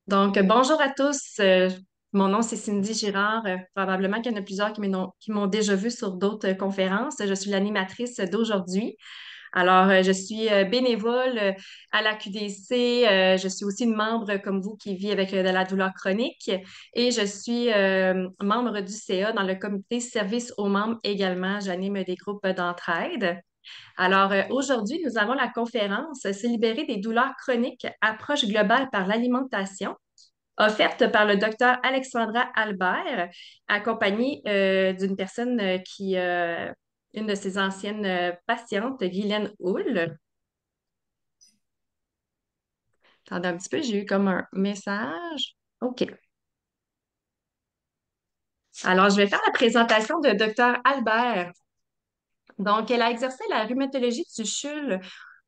Bonjour à tous. Mon nom, c'est Cindy Girard. Probablement qu'il y en a plusieurs qui m'ont déjà vu sur d'autres conférences. Je suis l'animatrice d'aujourd'hui. Je suis bénévole à la QDC. Je suis aussi une membre comme vous qui vit avec de la douleur chronique et je suis membre du CA dans le comité service aux membres également. J'anime des groupes d'entraide. Aujourd'hui, nous avons la conférence Se libérer des douleurs chroniques, approche globale par l'alimentation, offerte par le docteur Alexandra Albert, accompagnée d'une personne une de ses anciennes patientes, Guylaine Houle. Attendez un petit peu, j'ai eu comme un message. OK. Alors, je vais faire la présentation de docteur Albert. Elle a exercé la rhumatologie du CHU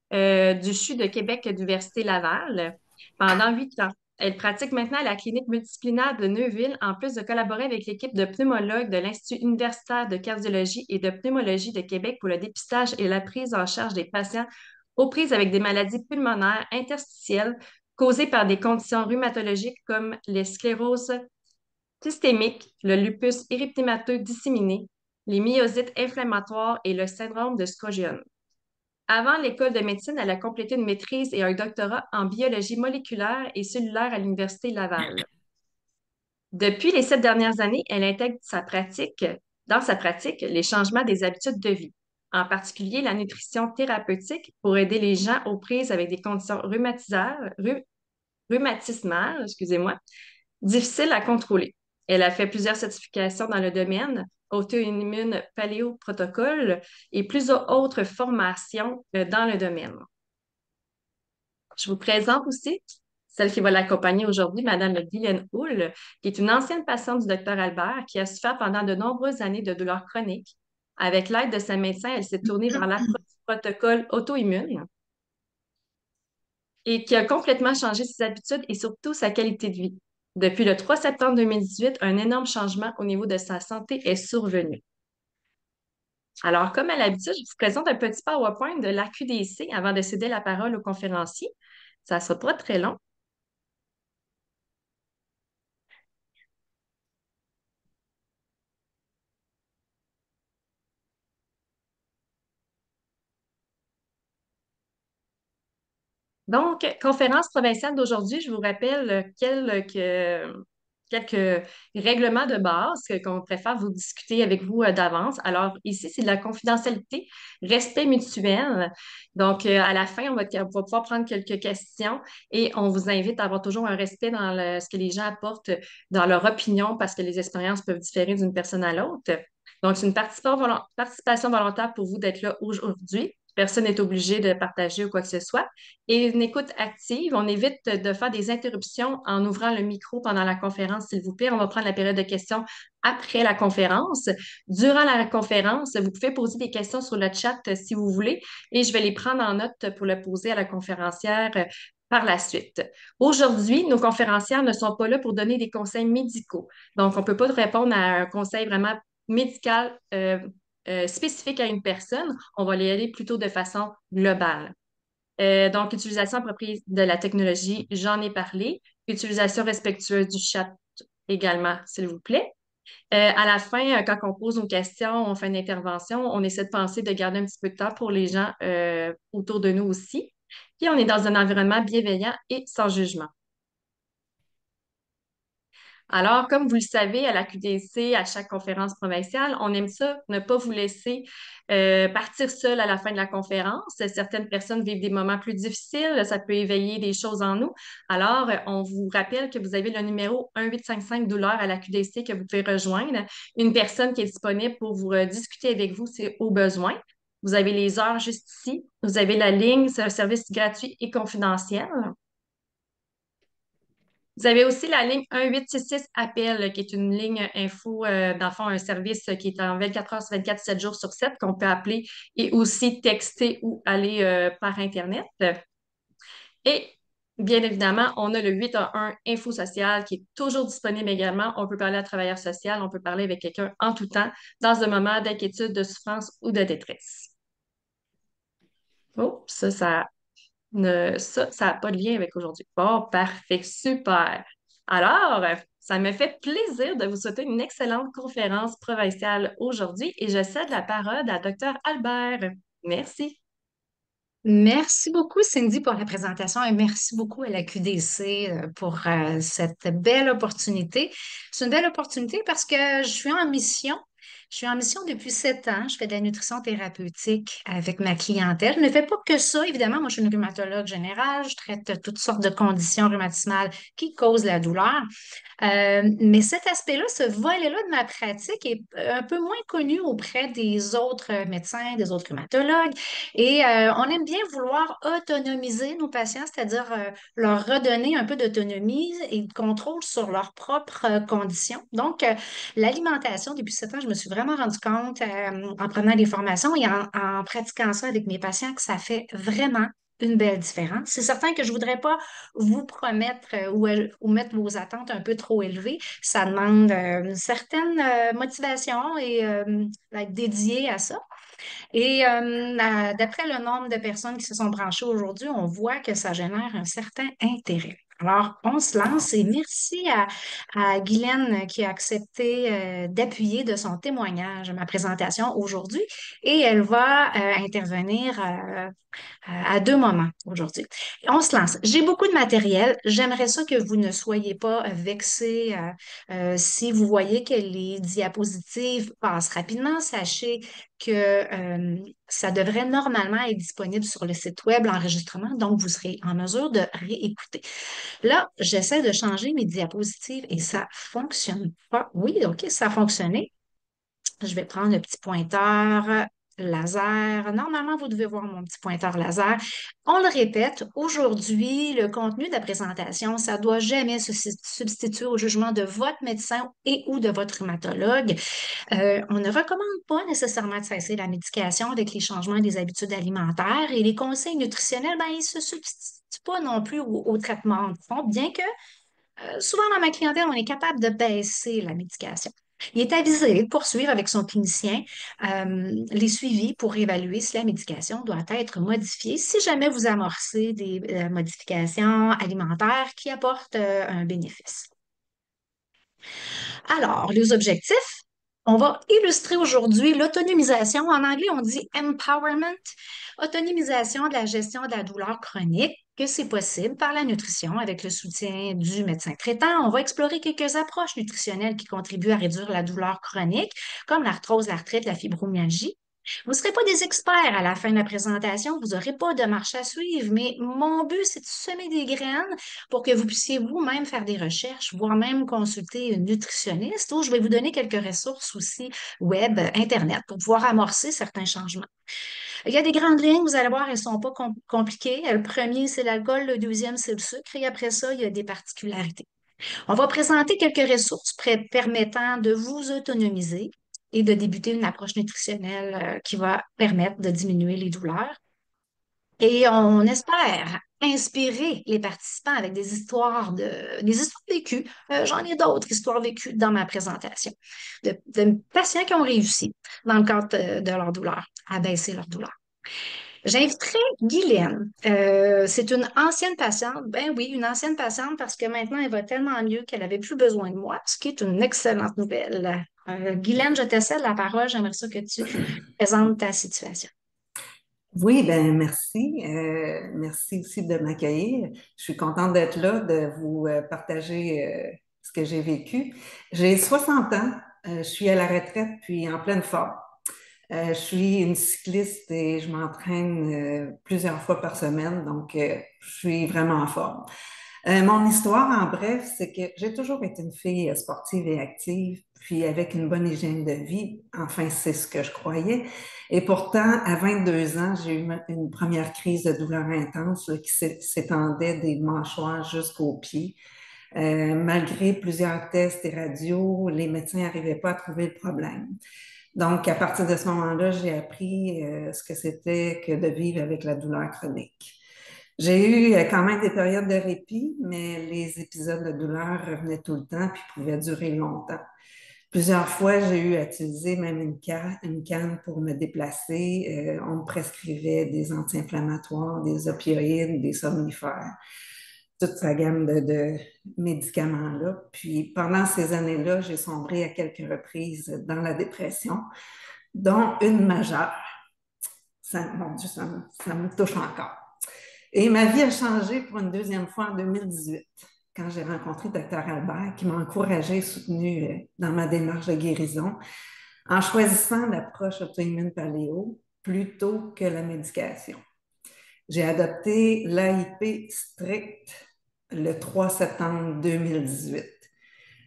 de Québec d'Université Laval pendant 8 ans. Elle pratique maintenant à la clinique multidisciplinaire de Neuville, en plus de collaborer avec l'équipe de pneumologues de l'Institut universitaire de cardiologie et de pneumologie de Québec pour le dépistage et la prise en charge des patients aux prises avec des maladies pulmonaires interstitielles causées par des conditions rhumatologiques comme les scléroses systémiques, le lupus érythémateux disséminé, les myosites inflammatoires et le syndrome de Sjögren. Avant l'école de médecine, elle a complété une maîtrise et un doctorat en biologie moléculaire et cellulaire à l'Université Laval. Depuis les 7 dernières années, elle intègre dans sa pratique les changements des habitudes de vie, en particulier la nutrition thérapeutique pour aider les gens aux prises avec des conditions rhumatismales, excusez-moi, difficiles à contrôler. Elle a fait plusieurs certifications dans le domaine, auto-immune paléoprotocole et plusieurs autres formations dans le domaine. Je vous présente aussi celle qui va l'accompagner aujourd'hui, Madame Guylaine Houle, qui est une ancienne patiente du docteur Albert qui a souffert pendant de nombreuses années de douleurs chroniques. Avec l'aide de sa médecin, elle s'est tournée vers l'approche du protocole auto-immune et qui a complètement changé ses habitudes et surtout sa qualité de vie. Depuis le 3 septembre 2018, un énorme changement au niveau de sa santé est survenu. Alors, comme à l'habitude, je vous présente un petit PowerPoint de l'AQDC avant de céder la parole au conférencier. Ça ne sera pas très long. Conférence provinciale d'aujourd'hui, je vous rappelle quelques règlements de base qu'on préfère vous discuter avec vous d'avance. Alors, ici, c'est de la confidentialité, respect mutuel. À la fin, on va pouvoir prendre quelques questions et on vous invite à avoir toujours un respect dans ce que les gens apportent dans leur opinion parce que les expériences peuvent différer d'une personne à l'autre. Donc, c'est une participation volontaire pour vous d'être là aujourd'hui. Personne n'est obligé de partager ou quoi que ce soit. Et une écoute active, on évite de faire des interruptions en ouvrant le micro pendant la conférence, s'il vous plaît. On va prendre la période de questions après la conférence. Durant la conférence, vous pouvez poser des questions sur le chat si vous voulez et je vais les prendre en note pour le poser à la conférencière par la suite. Aujourd'hui, nos conférencières ne sont pas là pour donner des conseils médicaux. Donc, on ne peut pas répondre à un conseil vraiment médical spécifique à une personne. On va y aller plutôt de façon globale. Utilisation appropriée de la technologie, j'en ai parlé. Utilisation respectueuse du chat également, s'il vous plaît. À la fin, quand on pose nos questions, on fait une intervention, on essaie de penser de garder un petit peu de temps pour les gens autour de nous aussi. Puis on est dans un environnement bienveillant et sans jugement. Alors, comme vous le savez, à la QDC, à chaque conférence provinciale, on aime ça, ne pas vous laisser partir seul à la fin de la conférence. Certaines personnes vivent des moments plus difficiles, ça peut éveiller des choses en nous. Alors, on vous rappelle que vous avez le numéro 1855 douleur à la QDC que vous pouvez rejoindre, une personne qui est disponible pour vous discuter avec vous si au besoin. Vous avez les heures juste ici. Vous avez la ligne, c'est un service gratuit et confidentiel. Vous avez aussi la ligne 1866 appel, qui est une ligne info, dans le fond, un service qui est en 24 heures sur 24, 7 jours sur 7, qu'on peut appeler et aussi texter ou aller par Internet. Et bien évidemment, on a le 811 Info Social qui est toujours disponible également. On peut parler à travailleur social, on peut parler avec quelqu'un en tout temps dans un moment d'inquiétude, de souffrance ou de détresse. Oh, ça Ça n'a pas de lien avec aujourd'hui. Bon, parfait, super. Alors, ça me fait plaisir de vous souhaiter une excellente conférence provinciale aujourd'hui et je cède la parole à Dr. Albert. Merci. Merci beaucoup, Cindy, pour la présentation et merci beaucoup à la QDC pour cette belle opportunité. C'est une belle opportunité parce que je suis en mission. Je suis en mission depuis 7 ans. Je fais de la nutrition thérapeutique avec ma clientèle. Je ne fais pas que ça, évidemment. Moi, je suis une rhumatologue générale. Je traite toutes sortes de conditions rhumatismales qui causent la douleur. Mais cet aspect-là, ce volet-là de ma pratique est un peu moins connu auprès des autres médecins, des autres rhumatologues. Et on aime bien vouloir autonomiser nos patients, c'est-à-dire leur redonner un peu d'autonomie et de contrôle sur leurs propres conditions. Donc, l'alimentation, depuis 7 ans, je me suis vraiment rendu compte en prenant des formations et en pratiquant ça avec mes patients que ça fait vraiment une belle différence. C'est certain que je ne voudrais pas vous promettre ou mettre vos attentes un peu trop élevées. Ça demande une certaine motivation et être dédié à ça. Et d'après le nombre de personnes qui se sont branchées aujourd'hui, on voit que ça génère un certain intérêt. Alors, on se lance et merci à Guylaine qui a accepté d'appuyer de son témoignage à ma présentation aujourd'hui et elle va intervenir à 2 moments aujourd'hui. On se lance. J'ai beaucoup de matériel. J'aimerais ça que vous ne soyez pas vexés si vous voyez que les diapositives passent rapidement. Sachez que ça devrait normalement être disponible sur le site web, l'enregistrement, donc vous serez en mesure de réécouter. Là, j'essaie de changer mes diapositives et ça fonctionne pas. Oui, OK, ça a fonctionné. Je vais prendre le petit pointeur laser. Normalement, vous devez voir mon petit pointeur laser. On le répète, aujourd'hui, le contenu de la présentation, ça ne doit jamais se substituer au jugement de votre médecin et ou de votre rhumatologue. On ne recommande pas nécessairement de cesser la médication avec les changements des habitudes alimentaires et les conseils nutritionnels, ben, ils ne se substituent pas non plus au traitement de fond, bien que souvent dans ma clientèle, on est capable de baisser la médication. Il est avisé de poursuivre avec son clinicien les suivis pour évaluer si la médication doit être modifiée si jamais vous amorcez des modifications alimentaires qui apportent un bénéfice. Alors, les objectifs, on va illustrer aujourd'hui l'autonomisation. En anglais, on dit empowerment, autonomisation de la gestion de la douleur chronique, que c'est possible par la nutrition avec le soutien du médecin traitant. On va explorer quelques approches nutritionnelles qui contribuent à réduire la douleur chronique, comme l'arthrose, l'arthrite, la fibromyalgie. Vous ne serez pas des experts à la fin de la présentation, vous n'aurez pas de marche à suivre, mais mon but, c'est de semer des graines pour que vous puissiez vous-même faire des recherches, voire même consulter une nutritionniste, ou je vais vous donner quelques ressources aussi web, Internet, pour pouvoir amorcer certains changements. Il y a des grandes lignes, vous allez voir, elles ne sont pas compliquées. Le premier, c'est l'alcool, le deuxième, c'est le sucre, et après ça, il y a des particularités. On va présenter quelques ressources permettant de vous autonomiser et de débuter une approche nutritionnelle qui va permettre de diminuer les douleurs. Et on espère inspirer les participants avec des histoires vécues. J'en ai d'autres histoires vécues dans ma présentation de patients qui ont réussi dans le cadre de leur douleur, à baisser leur douleur. J'inviterai Guylaine. C'est une ancienne patiente. Ben oui, une ancienne patiente parce que maintenant, elle va tellement mieux qu'elle n'avait plus besoin de moi, ce qui est une excellente nouvelle. Guylaine, je te cède la parole. J'aimerais ça que tu présentes ta situation. Oui, ben merci. Merci aussi de m'accueillir. Je suis contente d'être là, de vous partager ce que j'ai vécu. J'ai 60 ans. Je suis à la retraite puis en pleine forme. Je suis une cycliste et je m'entraîne plusieurs fois par semaine, donc je suis vraiment en forme. Mon histoire, en bref, c'est que j'ai toujours été une fille sportive et active, puis avec une bonne hygiène de vie. Enfin, c'est ce que je croyais. Et pourtant, à 22 ans, j'ai eu une première crise de douleur intense là, qui s'étendait des mâchoires jusqu'aux pieds. Malgré plusieurs tests et radios, les médecins n'arrivaient pas à trouver le problème. Donc, à partir de ce moment-là, j'ai appris ce que c'était que de vivre avec la douleur chronique. J'ai eu quand même des périodes de répit, mais les épisodes de douleur revenaient tout le temps puis pouvaient durer longtemps. Plusieurs fois, j'ai eu à utiliser même une canne pour me déplacer. On me prescrivait des anti-inflammatoires, des opioïdes, des somnifères, toute sa gamme de médicaments-là. Puis pendant ces années-là, j'ai sombré à quelques reprises dans la dépression, dont une majeure. Mon Dieu, ça me touche encore. Et ma vie a changé pour une deuxième fois en 2018, quand j'ai rencontré Dr Albert, qui m'a encouragée et soutenue dans ma démarche de guérison, en choisissant l'approche auto-immune paléo plutôt que la médication. J'ai adopté l'AIP strict le 3 septembre 2018.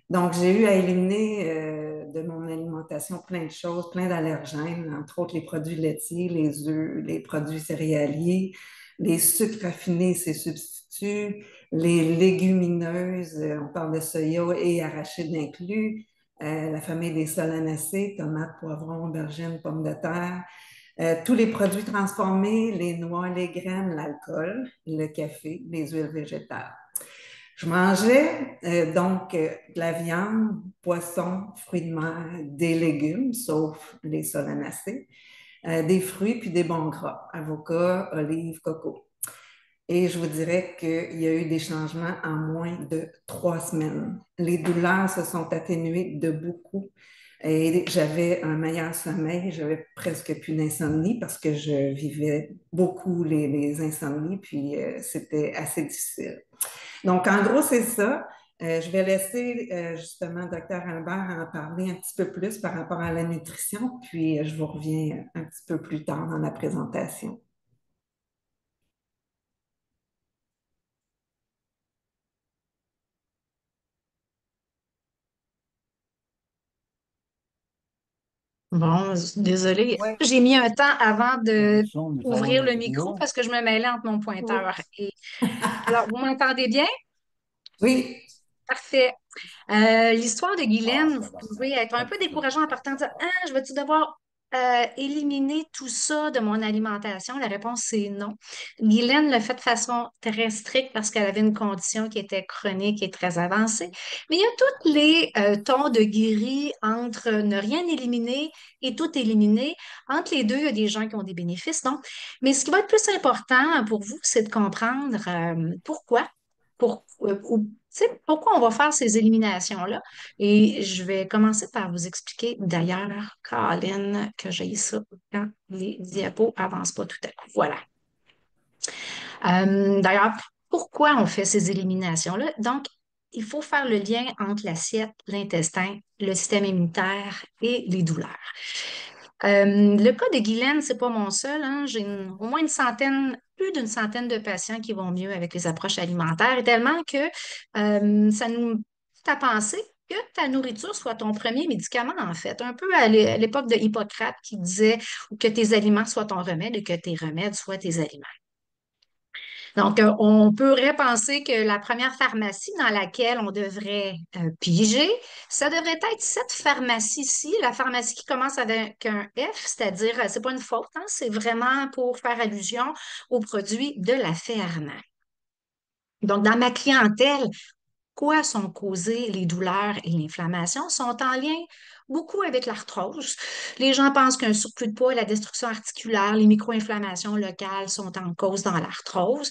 Donc, j'ai eu à éliminer de mon alimentation plein de choses, plein d'allergènes, entre autres les produits laitiers, les œufs, les produits céréaliers, les sucres raffinés, ses substituts, les légumineuses, on parle de soya et arachides inclus, la famille des solanacées, tomates, poivrons, aubergines, pommes de terre, tous les produits transformés, les noix, les graines, l'alcool, le café, les huiles végétales. Je mangeais de la viande, poisson, fruits de mer, des légumes, sauf les solanacées, des fruits puis des bons gras, avocats, olives, coco. Et je vous dirais qu'il y a eu des changements en moins de 3 semaines. Les douleurs se sont atténuées de beaucoup et j'avais un meilleur sommeil, j'avais presque plus d'insomnie parce que je vivais beaucoup les insomnies, puis c'était assez difficile. Donc, en gros, c'est ça. Je vais laisser justement Dr Albert en parler un petit peu plus par rapport à la nutrition, puis je vous reviens un petit peu plus tard dans la présentation. Bon, désolée. Oui. J'ai mis un temps avant de ouvrir le micro parce que je me mêlais entre mon pointeur et... Alors, vous m'entendez bien? Oui, Parfait. L'histoire de Guylaine, vous pouvez être un peu décourageant en partant de dire, ah, je vais-tu devoir éliminer tout ça de mon alimentation? La réponse, c'est non. Guylaine l'a fait de façon très stricte parce qu'elle avait une condition qui était chronique et très avancée. Mais il y a tous les tons de gris entre ne rien éliminer et tout éliminer. Entre les deux, il y a des gens qui ont des bénéfices. Donc, mais ce qui va être plus important pour vous, c'est de comprendre pourquoi. Tu sais, pourquoi on va faire ces éliminations-là? Et je vais commencer par vous expliquer d'ailleurs, Caroline, que j'ai ça quand les diapos avancent pas tout à coup. Voilà. D'ailleurs, pourquoi on fait ces éliminations-là? Donc, il faut faire le lien entre l'assiette, l'intestin, le système immunitaire et les douleurs. Le cas de Guylaine, c'est pas mon seul, hein. J'ai au moins plus d'une centaine de patients qui vont mieux avec les approches alimentaires, et tellement que ça nous fait à penser que ta nourriture soit ton premier médicament, en fait. Un peu à l'époque de Hippocrate qui disait que tes aliments soient ton remède et que tes remèdes soient tes aliments. Donc, on pourrait penser que la première pharmacie dans laquelle on devrait piger, ça devrait être cette pharmacie-ci, la pharmacie qui commence avec un F, c'est-à-dire, c'est pas une faute, hein, c'est vraiment pour faire allusion aux produits de la ferme. Donc, dans ma clientèle, quoi sont causées les douleurs et l'inflammation sont en lien beaucoup avec l'arthrose. Les gens pensent qu'un surplus de poids, la destruction articulaire, les micro-inflammations locales sont en cause dans l'arthrose.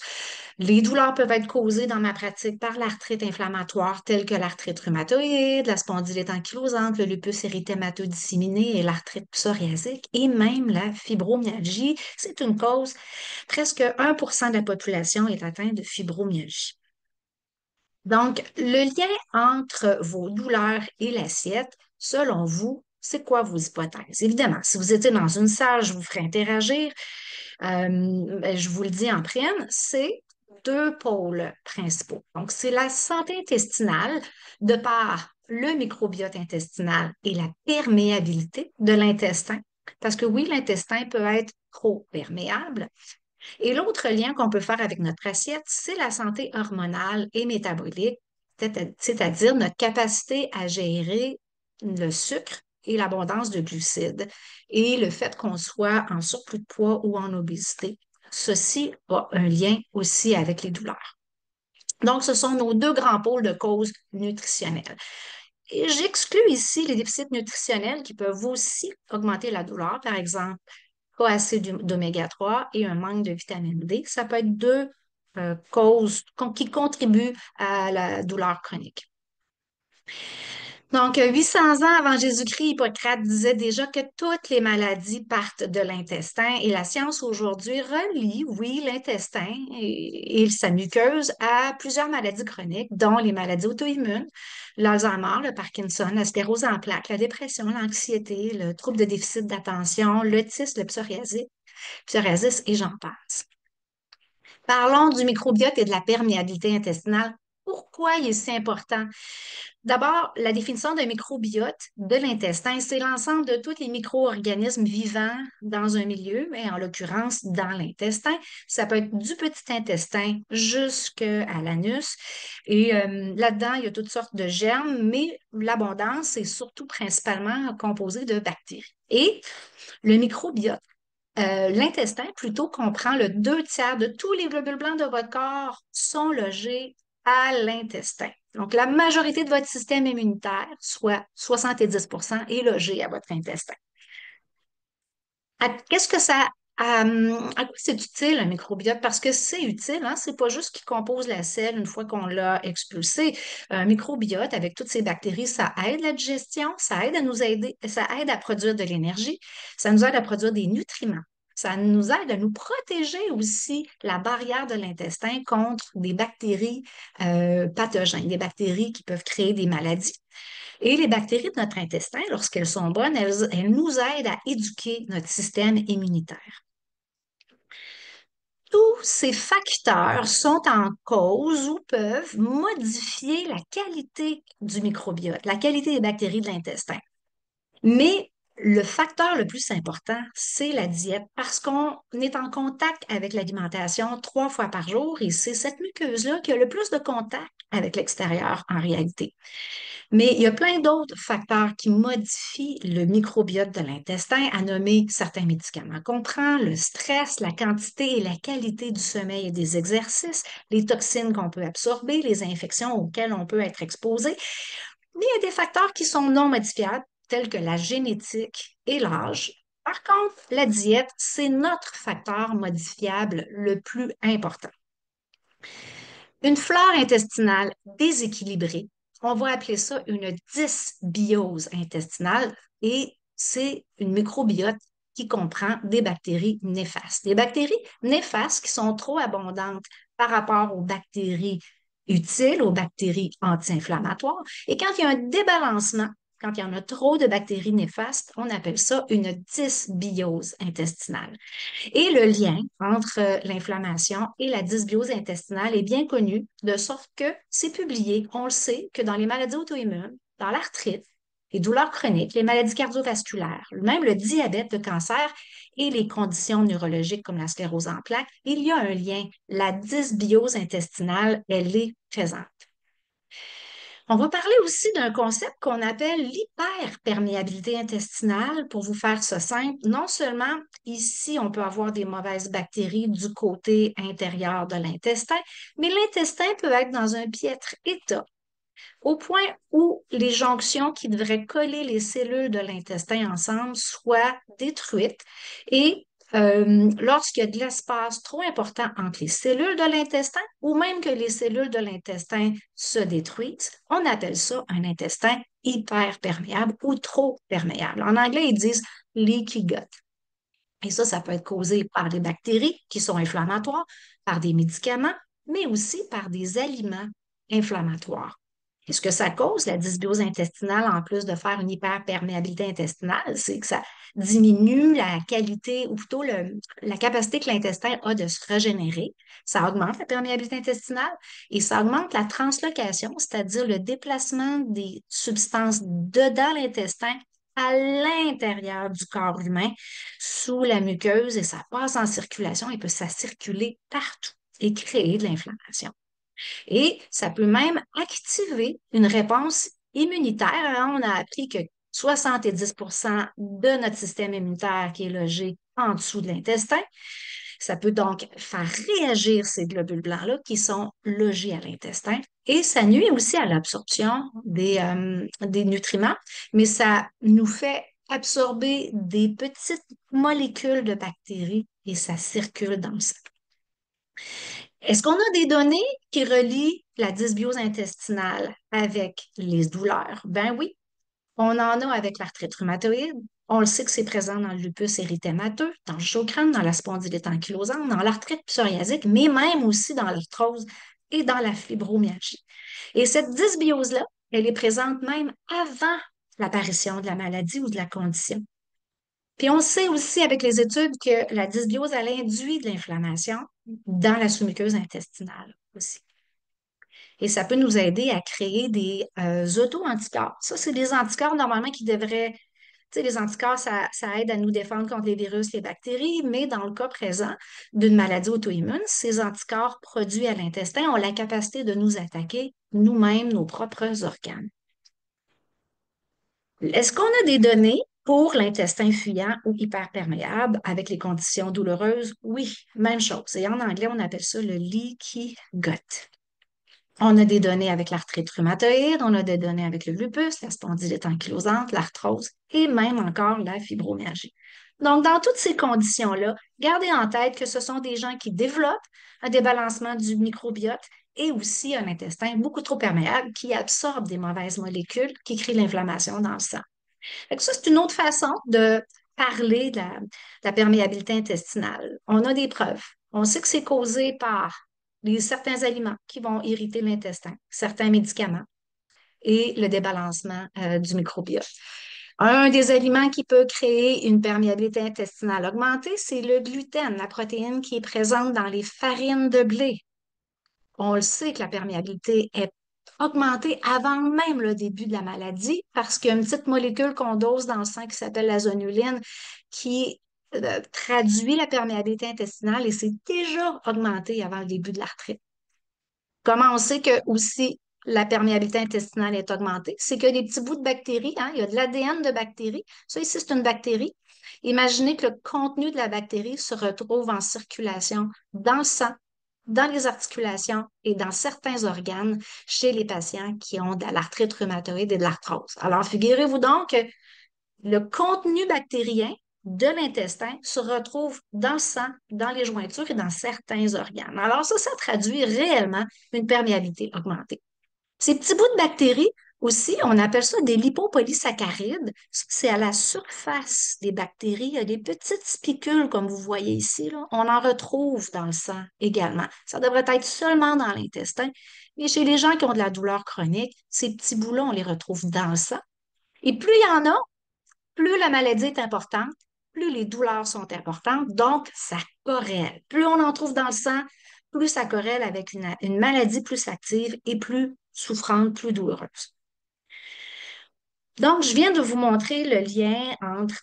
Les douleurs peuvent être causées dans ma pratique par l'arthrite inflammatoire telle que l'arthrite rhumatoïde, la spondylite ankylosante, le lupus érythémato-disséminé et l'arthrite psoriasique et même la fibromyalgie. C'est une cause. Presque 1% de la population est atteinte de fibromyalgie. Donc, le lien entre vos douleurs et l'assiette, selon vous, c'est quoi vos hypothèses? Évidemment, si vous étiez dans une salle, je vous ferai interagir. Je vous le dis en prime, c'est deux pôles principaux. Donc, c'est la santé intestinale de par le microbiote intestinal et la perméabilité de l'intestin. Parce que oui, l'intestin peut être trop perméable. Et l'autre lien qu'on peut faire avec notre assiette, c'est la santé hormonale et métabolique, c'est-à-dire notre capacité à gérer le sucre et l'abondance de glucides et le fait qu'on soit en surplus de poids ou en obésité. Ceci a un lien aussi avec les douleurs. Donc, ce sont nos deux grands pôles de causes nutritionnelles. Et j'exclus ici les déficits nutritionnels qui peuvent aussi augmenter la douleur, par exemple, pas assez d'oméga 3 et un manque de vitamine D. Ça peut être deux causes qui contribuent à la douleur chronique. Donc, 800 ans avant Jésus-Christ, Hippocrate disait déjà que toutes les maladies partent de l'intestin et la science aujourd'hui relie, oui, l'intestin et sa muqueuse à plusieurs maladies chroniques, dont les maladies auto-immunes, l'Alzheimer, le Parkinson, la sclérose en plaques, la dépression, l'anxiété, le trouble de déficit d'attention, l'autisme, le psoriasis et j'en passe. Parlons du microbiote et de la perméabilité intestinale. Pourquoi il est si important? D'abord, la définition d'un microbiote de l'intestin, c'est l'ensemble de tous les micro-organismes vivants dans un milieu, mais en l'occurrence dans l'intestin. Ça peut être du petit intestin jusqu'à l'anus. Et là-dedans, il y a toutes sortes de germes, mais l'abondance est surtout principalement composée de bactéries. Et le microbiote, l'intestin, plutôt, comprend le 2 tiers de tous les globules blancs de votre corps sont logés à l'intestin. Donc, la majorité de votre système immunitaire, soit 70 est logé à votre intestin. Qu'est-ce que ça à quoi c'est utile un microbiote? Parce que c'est utile, hein? C'est pas juste qu'il compose la selle une fois qu'on l'a expulsé. Un microbiote, avec toutes ces bactéries, ça aide la digestion, ça aide à nous aider, ça aide à produire de l'énergie, ça nous aide à produire des nutriments. Ça nous aide à nous protéger aussi la barrière de l'intestin contre des bactéries pathogènes, des bactéries qui peuvent créer des maladies. Et les bactéries de notre intestin, lorsqu'elles sont bonnes, elles nous aident à éduquer notre système immunitaire. Tous ces facteurs sont en cause ou peuvent modifier la qualité du microbiote, la qualité des bactéries de l'intestin. Mais le facteur le plus important, c'est la diète parce qu'on est en contact avec l'alimentation 3 fois par jour et c'est cette muqueuse-là qui a le plus de contact avec l'extérieur en réalité. Mais il y a plein d'autres facteurs qui modifient le microbiote de l'intestin, à nommer certains médicaments qu'on prend, le stress, la quantité et la qualité du sommeil et des exercices, les toxines qu'on peut absorber, les infections auxquelles on peut être exposé. Mais il y a des facteurs qui sont non modifiables, tels que la génétique et l'âge. Par contre, la diète, c'est notre facteur modifiable le plus important. Une flore intestinale déséquilibrée, on va appeler ça une dysbiose intestinale et c'est une microbiote qui comprend des bactéries néfastes. Des bactéries néfastes qui sont trop abondantes par rapport aux bactéries utiles, aux bactéries anti-inflammatoires. Et quand il y a un débalancement, quand il y en a trop de bactéries néfastes, on appelle ça une dysbiose intestinale. Et le lien entre l'inflammation et la dysbiose intestinale est bien connu, de sorte que c'est publié. On le sait que dans les maladies auto-immunes, dans l'arthrite, les douleurs chroniques, les maladies cardiovasculaires, même le diabète, le cancer et les conditions neurologiques comme la sclérose en plaques, il y a un lien. La dysbiose intestinale, elle est présente. On va parler aussi d'un concept qu'on appelle l'hyperperméabilité intestinale. Pour vous faire ça simple, non seulement ici, on peut avoir des mauvaises bactéries du côté intérieur de l'intestin, mais l'intestin peut être dans un piètre état, au point où les jonctions qui devraient coller les cellules de l'intestin ensemble soient détruites et lorsqu'il y a de l'espace trop important entre les cellules de l'intestin ou même que les cellules de l'intestin se détruisent, on appelle ça un intestin hyperperméable ou trop perméable. En anglais, ils disent leaky gut. Et ça peut être causé par des bactéries qui sont inflammatoires, par des médicaments, mais aussi par des aliments inflammatoires. Et ce que ça cause, la dysbiose intestinale, en plus de faire une hyperperméabilité intestinale, c'est que ça diminue la qualité, ou plutôt la capacité que l'intestin a de se régénérer. Ça augmente la perméabilité intestinale et ça augmente la translocation, c'est-à-dire le déplacement des substances dedans l'intestin à l'intérieur du corps humain, sous la muqueuse, et ça passe en circulation et peut ça circuler partout et créer de l'inflammation. Et ça peut même activer une réponse immunitaire. On a appris que 70 de notre système immunitaire qui est logé en dessous de l'intestin, Ça peut donc faire réagir ces globules blancs-là qui sont logés à l'intestin et ça nuit aussi à l'absorption des nutriments, mais ça nous fait absorber des petites molécules de bactéries et ça circule dans le sang. Est-ce qu'on a des données qui relient la dysbiose intestinale avec les douleurs? Ben oui, on en a avec l'arthrite rhumatoïde. On le sait que c'est présent dans le lupus érythémateux, dans le Sjögren, dans la spondylite ankylosante, dans l'arthrite psoriasique, mais même aussi dans l'arthrose et dans la fibromyalgie. Et cette dysbiose-là, elle est présente même avant l'apparition de la maladie ou de la condition. Puis on sait aussi avec les études que la dysbiose, elle induit de l'inflammation dans la sous-muqueuse intestinale aussi. Et ça peut nous aider à créer des auto-anticorps. Ça, c'est des anticorps normalement qui devraient, tu sais, les anticorps, ça aide à nous défendre contre les virus, les bactéries, mais dans le cas présent d'une maladie auto-immune, ces anticorps produits à l'intestin ont la capacité de nous attaquer nous-mêmes, nos propres organes. Est-ce qu'on a des données pour l'intestin fuyant ou hyperperméable avec les conditions douloureuses? Oui, même chose. Et en anglais, on appelle ça le leaky gut. On a des données avec l'arthrite rhumatoïde, on a des données avec le lupus, la spondylite ankylosante, l'arthrose et même encore la fibromyalgie. Donc, dans toutes ces conditions-là, gardez en tête que ce sont des gens qui développent un débalancement du microbiote et aussi un intestin beaucoup trop perméable qui absorbe des mauvaises molécules qui créent l'inflammation dans le sang. Fait que ça, c'est une autre façon de parler de la perméabilité intestinale. On a des preuves. On sait que c'est causé par certains aliments qui vont irriter l'intestin, certains médicaments et le débalancement du microbiote. Un des aliments qui peut créer une perméabilité intestinale augmentée, c'est le gluten, la protéine qui est présente dans les farines de blé. On le sait que la perméabilité est augmentée avant même le début de la maladie parce qu'il y a une petite molécule qu'on dose dans le sang qui s'appelle la zonuline qui traduit la perméabilité intestinale et c'est déjà augmenté avant le début de l'arthrite. Comment on sait que aussi la perméabilité intestinale est augmentée? C'est qu'il y a des petits bouts de bactéries, hein? Il y a de l'ADN de bactéries. Ça ici, c'est une bactérie. Imaginez que le contenu de la bactérie se retrouve en circulation dans le sang, dans les articulations et dans certains organes chez les patients qui ont de l'arthrite rhumatoïde et de l'arthrose. Alors, figurez-vous donc que le contenu bactérien de l'intestin se retrouve dans le sang, dans les jointures et dans certains organes. Alors ça traduit réellement une perméabilité augmentée. Ces petits bouts de bactéries aussi, on appelle ça des lipopolysaccharides. C'est à la surface des bactéries. Il y a des petites spicules, comme vous voyez ici, là. On en retrouve dans le sang également. Ça devrait être seulement dans l'intestin. Mais chez les gens qui ont de la douleur chronique, ces petits bouts-là, on les retrouve dans le sang. Et plus il y en a, plus la maladie est importante, plus les douleurs sont importantes, donc ça corrèle. Plus on en trouve dans le sang, plus ça corrèle avec une maladie plus active et plus souffrante, plus douloureuse. Donc, je viens de vous montrer le lien entre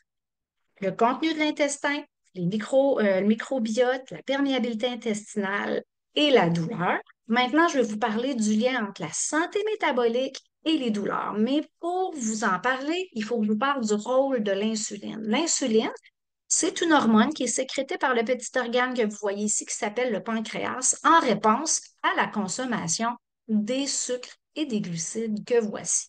le contenu de l'intestin, le microbiote, la perméabilité intestinale et la douleur. Maintenant, je vais vous parler du lien entre la santé métabolique et les douleurs. Mais pour vous en parler, il faut que je vous parle du rôle de l'insuline. L'insuline, c'est une hormone qui est sécrétée par le petit organe que vous voyez ici qui s'appelle le pancréas en réponse à la consommation des sucres et des glucides que voici.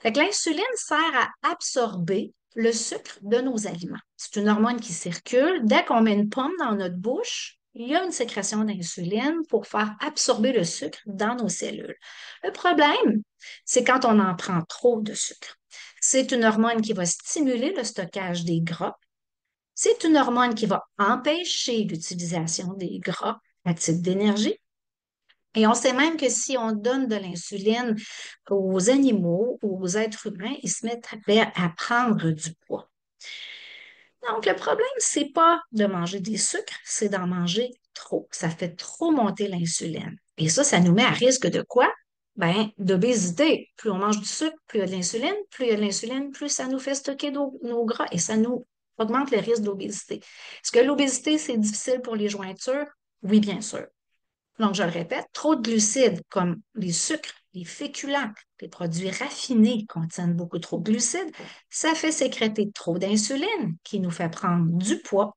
Fait que l'insuline sert à absorber le sucre de nos aliments. C'est une hormone qui circule. Dès qu'on met une pomme dans notre bouche, il y a une sécrétion d'insuline pour faire absorber le sucre dans nos cellules. Le problème, c'est quand on en prend trop de sucre. C'est une hormone qui va stimuler le stockage des gras. C'est une hormone qui va empêcher l'utilisation des gras à titre d'énergie. Et on sait même que si on donne de l'insuline aux animaux ou aux êtres humains, ils se mettent à prendre du poids. Donc, le problème, c'est pas de manger des sucres, c'est d'en manger trop. Ça fait trop monter l'insuline. Et ça nous met à risque de quoi? Ben, d'obésité. Plus on mange du sucre, plus il y a de l'insuline, plus il y a de l'insuline, plus ça nous fait stocker nos gras et ça nous augmente le risque d'obésité. Est-ce que l'obésité, c'est difficile pour les jointures? Oui, bien sûr. Donc, je le répète, trop de glucides comme les sucres, les féculents, les produits raffinés contiennent beaucoup trop de glucides, ça fait sécréter trop d'insuline qui nous fait prendre du poids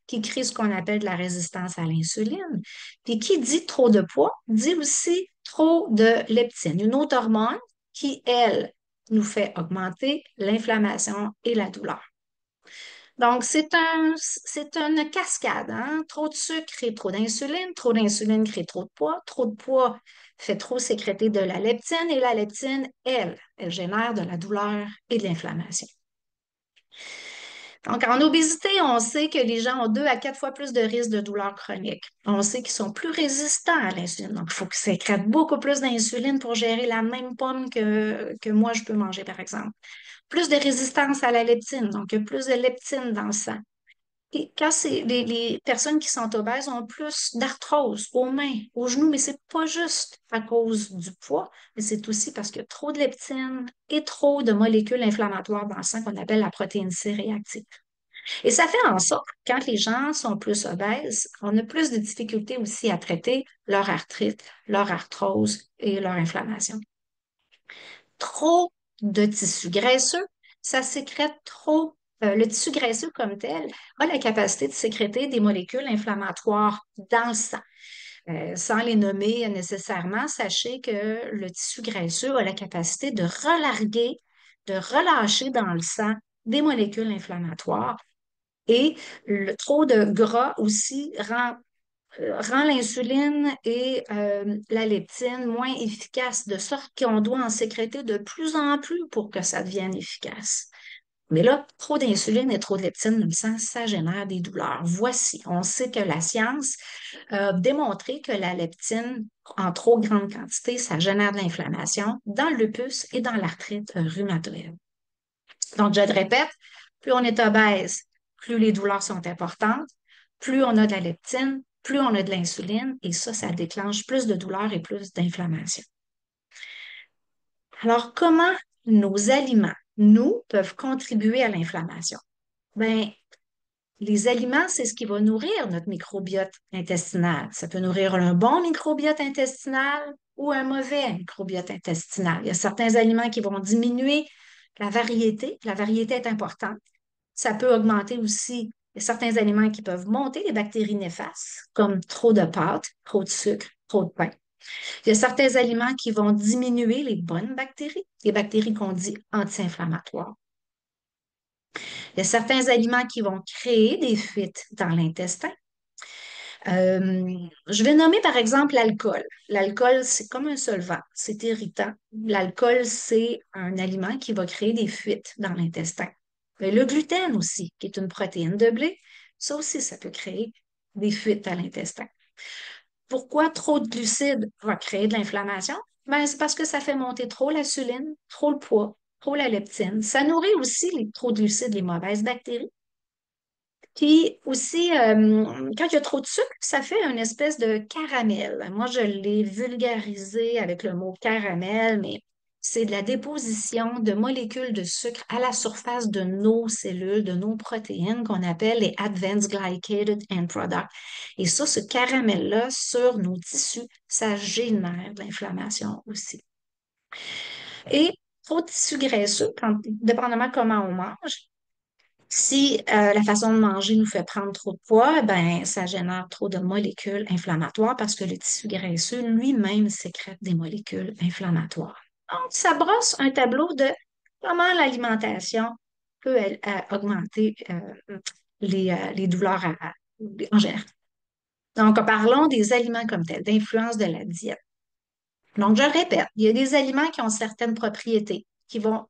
qui crée ce qu'on appelle de la résistance à l'insuline. Puis qui dit trop de poids, dit aussi trop de leptine, une autre hormone qui, elle, nous fait augmenter l'inflammation et la douleur. Donc, c'est une cascade, hein? Trop de sucre crée trop d'insuline crée trop de poids fait trop sécréter de la leptine et la leptine, elle génère de la douleur et de l'inflammation. Donc, en obésité, on sait que les gens ont 2 à 4 fois plus de risques de douleurs chroniques. On sait qu'ils sont plus résistants à l'insuline. Donc, il faut qu'ils sécrètent beaucoup plus d'insuline pour gérer la même pomme que moi, je peux manger, par exemple. Plus de résistance à la leptine, donc il y a plus de leptine dans le sang. Et quand c'est les personnes qui sont obèses ont plus d'arthrose aux mains, aux genoux, mais c'est pas juste à cause du poids, mais c'est aussi parce qu'il y a trop de leptine et trop de molécules inflammatoires dans le sang qu'on appelle la protéine C réactive. Et ça fait en sorte que quand les gens sont plus obèses, on a plus de difficultés aussi à traiter leur arthrite, leur arthrose et leur inflammation. Trop de tissu graisseux, ça sécrète trop. Le tissu graisseux comme tel a la capacité de sécréter des molécules inflammatoires dans le sang. Sans les nommer nécessairement, sachez que le tissu graisseux a la capacité de relarguer, de relâcher dans le sang des molécules inflammatoires. Et le trop de gras aussi rend l'insuline et la leptine moins efficaces, de sorte qu'on doit en sécréter de plus en plus pour que ça devienne efficace. Mais là, trop d'insuline et trop de leptine dans le sang, ça génère des douleurs. Voici, on sait que la science a démontré que la leptine, en trop grande quantité, ça génère de l'inflammation dans le lupus et dans l'arthrite rhumatoïde. Donc, je le répète, plus on est obèse, plus les douleurs sont importantes, plus on a de la leptine, plus on a de l'insuline, et ça déclenche plus de douleurs et plus d'inflammation. Alors, comment nos aliments, nous, peuvent contribuer à l'inflammation? Bien, les aliments, c'est ce qui va nourrir notre microbiote intestinal. Ça peut nourrir un bon microbiote intestinal ou un mauvais microbiote intestinal. Il y a certains aliments qui vont diminuer la variété. La variété est importante. Ça peut augmenter aussi. Il y a certains aliments qui peuvent monter les bactéries néfastes, comme trop de pâtes, trop de sucre, trop de pain. Il y a certains aliments qui vont diminuer les bonnes bactéries, les bactéries qu'on dit anti-inflammatoires. Il y a certains aliments qui vont créer des fuites dans l'intestin. Je vais nommer par exemple l'alcool. L'alcool, c'est comme un solvant, c'est irritant. L'alcool, c'est un aliment qui va créer des fuites dans l'intestin. Mais le gluten aussi, qui est une protéine de blé, ça aussi, ça peut créer des fuites à l'intestin. Pourquoi trop de glucides va créer de l'inflammation? Ben, c'est parce que ça fait monter trop l'insuline, trop le poids, trop la leptine. Ça nourrit aussi trop de glucides, les mauvaises bactéries. Puis aussi, quand il y a trop de sucre, ça fait une espèce de caramel. Moi, je l'ai vulgarisé avec le mot caramel, mais c'est de la déposition de molécules de sucre à la surface de nos cellules, de nos protéines qu'on appelle les Advanced Glycated End Products. Et ça, ce caramel-là, sur nos tissus, ça génère de l'inflammation aussi. Et trop de tissu graisseux, dépendamment comment on mange, si la façon de manger nous fait prendre trop de poids, ben, ça génère trop de molécules inflammatoires parce que le tissu graisseux lui-même sécrète des molécules inflammatoires. Donc, ça brosse un tableau de comment l'alimentation peut augmenter les douleurs en général. Donc, parlons des aliments comme tels, d'influence de la diète. Donc, je le répète, il y a des aliments qui ont certaines propriétés qui vont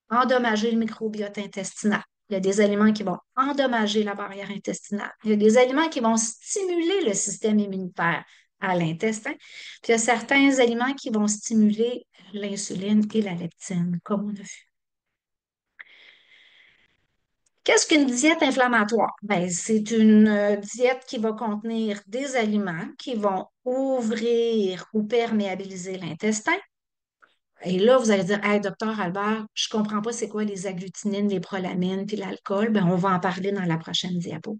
endommager le microbiote intestinal. Il y a des aliments qui vont endommager la barrière intestinale. Il y a des aliments qui vont stimuler le système immunitaire à l'intestin. Puis il y a certains aliments qui vont stimuler l'insuline et la leptine, comme on a vu. Qu'est-ce qu'une diète inflammatoire? Ben, c'est une diète qui va contenir des aliments qui vont ouvrir ou perméabiliser l'intestin. Et là, vous allez dire, hey, docteur Albert, je ne comprends pas c'est quoi les agglutinines, les prolamines, puis l'alcool. Ben, on va en parler dans la prochaine diapo.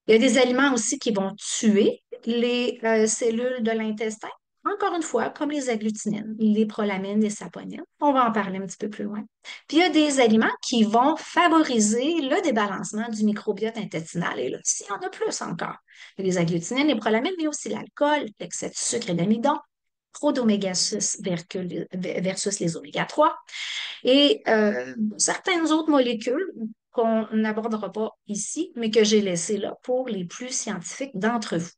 Il y a des aliments aussi qui vont tuer les cellules de l'intestin, en encore une fois, comme les agglutinines, les prolamines, les saponines. On va en parler un petit peu plus loin. Puis il y a des aliments qui vont favoriser le débalancement du microbiote intestinal. Et là, il y en a plus encore. Il y a les agglutinines, les prolamines, mais aussi l'alcool, l'excès de sucre et d'amidon, trop d'oméga 6 versus les oméga 3 et certaines autres molécules qu'on n'abordera pas ici, mais que j'ai laissées là pour les plus scientifiques d'entre vous.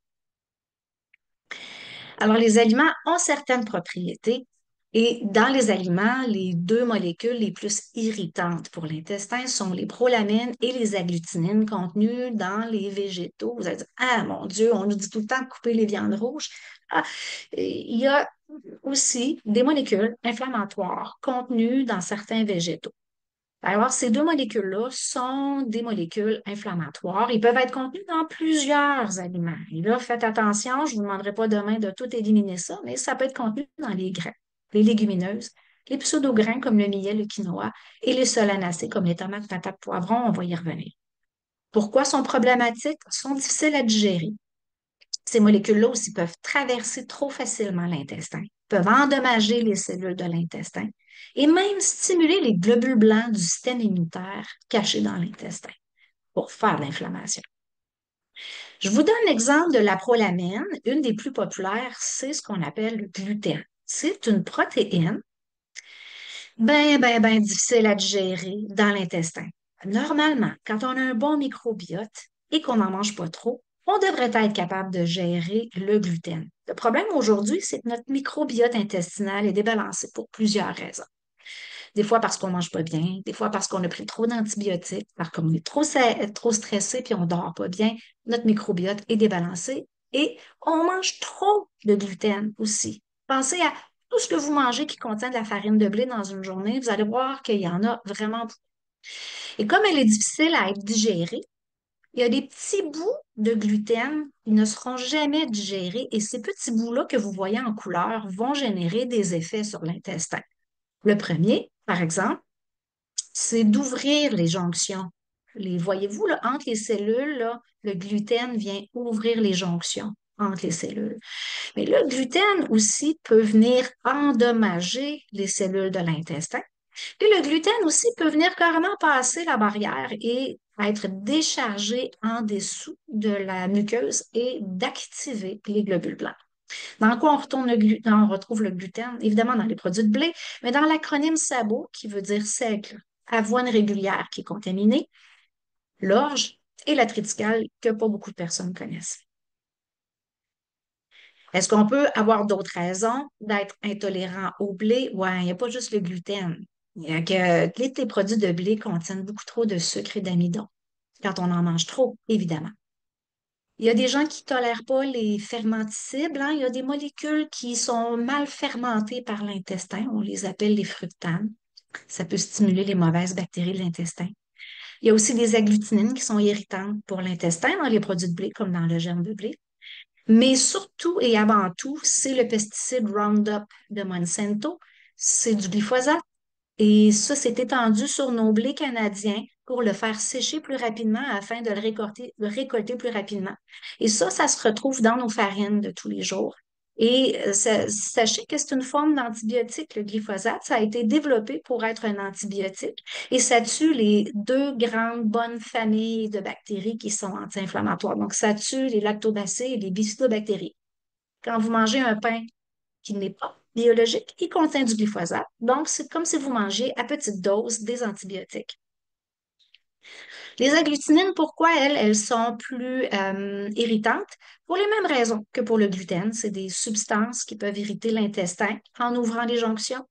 Alors, les aliments ont certaines propriétés et dans les aliments, les deux molécules les plus irritantes pour l'intestin sont les prolamines et les agglutinines contenues dans les végétaux. Vous allez dire, ah mon Dieu, on nous dit tout le temps de couper les viandes rouges. Ah, il y a aussi des molécules inflammatoires contenues dans certains végétaux. Alors, ces deux molécules-là sont des molécules inflammatoires. Ils peuvent être contenus dans plusieurs aliments. Et là, faites attention, je ne vous demanderai pas demain de tout éliminer ça, mais ça peut être contenu dans les grains, les légumineuses, les pseudo-grains comme le millet, le quinoa et les solanacées comme les tomates, patates, poivrons, on va y revenir. Pourquoi sont problématiques? Sont difficiles à digérer. Ces molécules-là aussi peuvent traverser trop facilement l'intestin, peuvent endommager les cellules de l'intestin et même stimuler les globules blancs du système immunitaire cachés dans l'intestin pour faire de l'inflammation. Je vous donne l'exemple de la prolamine. Une des plus populaires, c'est ce qu'on appelle le gluten. C'est une protéine bien difficile à digérer dans l'intestin. Normalement, quand on a un bon microbiote et qu'on n'en mange pas trop, on devrait être capable de gérer le gluten. Le problème aujourd'hui, c'est que notre microbiote intestinal est débalancé pour plusieurs raisons. Des fois parce qu'on ne mange pas bien, des fois parce qu'on a pris trop d'antibiotiques, parce qu'on est trop stressé puis on ne dort pas bien, notre microbiote est débalancé et on mange trop de gluten aussi. Pensez à tout ce que vous mangez qui contient de la farine de blé dans une journée, vous allez voir qu'il y en a vraiment beaucoup. Et comme elle est difficile à être digérée, il y a des petits bouts de gluten qui ne seront jamais digérés et ces petits bouts-là que vous voyez en couleur vont générer des effets sur l'intestin. Le premier, par exemple, c'est d'ouvrir les jonctions. Voyez-vous, là, entre les cellules, là, le gluten vient ouvrir les jonctions entre les cellules. Mais le gluten aussi peut venir endommager les cellules de l'intestin. Puis le gluten aussi peut venir carrément passer la barrière et être déchargé en dessous de la muqueuse et d'activer les globules blancs. Dans quoi on retrouve le gluten? Évidemment, dans les produits de blé, mais dans l'acronyme SABO, qui veut dire seigle, avoine régulière qui est contaminée, l'orge et la triticale que pas beaucoup de personnes connaissent. Est-ce qu'on peut avoir d'autres raisons d'être intolérant au blé? Oui, il n'y a pas juste le gluten. Il y a que les produits de blé contiennent beaucoup trop de sucre et d'amidon quand on en mange trop, évidemment. Il y a des gens qui ne tolèrent pas les fermenticibles, hein. Il y a des molécules qui sont mal fermentées par l'intestin. On les appelle les fructanes. Ça peut stimuler les mauvaises bactéries de l'intestin. Il y a aussi des agglutinines qui sont irritantes pour l'intestin dans les produits de blé, comme dans le germe de blé. Mais surtout et avant tout, c'est le pesticide Roundup de Monsanto. C'est du glyphosate. Et ça, c'est étendu sur nos blés canadiens pour le faire sécher plus rapidement afin de le récolter plus rapidement. Et ça se retrouve dans nos farines de tous les jours. Et sachez que c'est une forme d'antibiotique, le glyphosate. Ça a été développé pour être un antibiotique et ça tue les deux grandes bonnes familles de bactéries qui sont anti-inflammatoires. Donc, ça tue les lactobacilles et les bifidobactéries. Quand vous mangez un pain qui n'est pas biologique, il contient du glyphosate. Donc, c'est comme si vous mangiez à petite dose des antibiotiques. Les agglutinines, pourquoi elles sont plus irritantes? Pour les mêmes raisons que pour le gluten. C'est des substances qui peuvent irriter l'intestin en ouvrant les jonctions,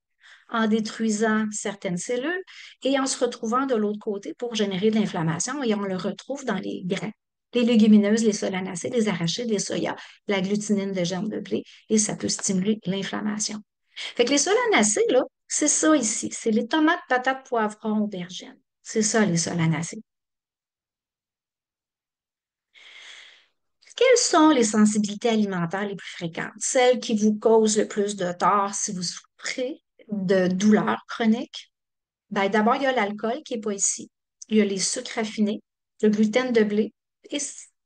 en détruisant certaines cellules et en se retrouvant de l'autre côté pour générer de l'inflammation. Et on le retrouve dans les grains, les légumineuses, les solanacées, les arachides, les soya, la glutinine de germe de blé, et ça peut stimuler l'inflammation. Fait que les solanacées, là, c'est ça ici. C'est les tomates, patates, poivrons, aubergines. C'est ça, les solanacées. Quelles sont les sensibilités alimentaires les plus fréquentes? Celles qui vous causent le plus de tort si vous souffrez de douleurs chroniques? Ben, d'abord, il y a l'alcool qui n'est pas ici. Il y a les sucres raffinés, le gluten de blé et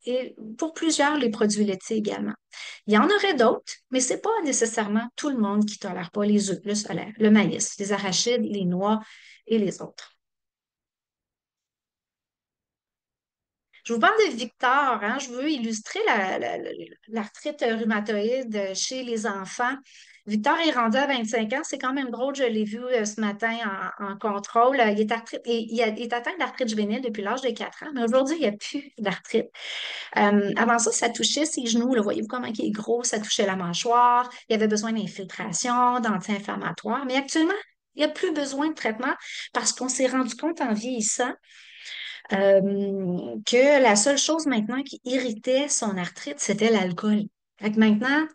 et pour plusieurs, les produits laitiers également. Il y en aurait d'autres, mais ce n'est pas nécessairement tout le monde qui ne tolère pas les œufs, le solaire, le maïs, les arachides, les noix et les autres. Je vous parle de Victor, hein. Je veux illustrer l'arthrite rhumatoïde chez les enfants. Victor est rendu à 25 ans. C'est quand même drôle, je l'ai vu ce matin en contrôle. Il est atteint d'arthrite juvénile depuis l'âge de 4 ans, mais aujourd'hui, il n'y a plus d'arthrite. Avant ça, ça touchait ses genoux. Là, voyez-vous comment il est gros? Ça touchait la mâchoire. Il avait besoin d'infiltration, d'anti-inflammatoires. Mais actuellement, il n'y a plus besoin de traitement parce qu'on s'est rendu compte en vieillissant que la seule chose maintenant qui irritait son arthrite, c'était l'alcool. Fait que maintenant,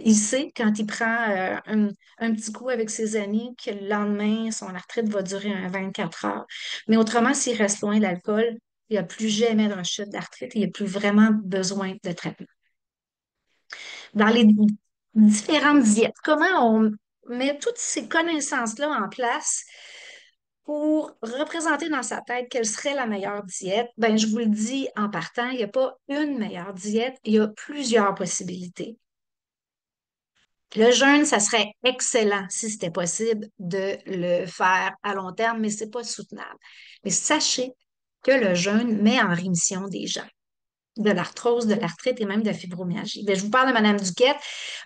il sait quand il prend un petit coup avec ses amis que le lendemain, son arthrite va durer 24 heures. Mais autrement, s'il reste loin de l'alcool, il n'y a plus jamais de rechute d'arthrite et il n'y a plus vraiment besoin de traitement. Dans les différentes diètes, comment on met toutes ces connaissances-là en place pour représenter dans sa tête quelle serait la meilleure diète? Ben, je vous le dis en partant, il n'y a pas une meilleure diète, il y a plusieurs possibilités. Le jeûne, ça serait excellent si c'était possible de le faire à long terme, mais ce n'est pas soutenable. Mais sachez que le jeûne met en rémission des gens de l'arthrose, de l'arthrite et même de la fibromyalgie. Ben, je vous parle de Mme Duquette.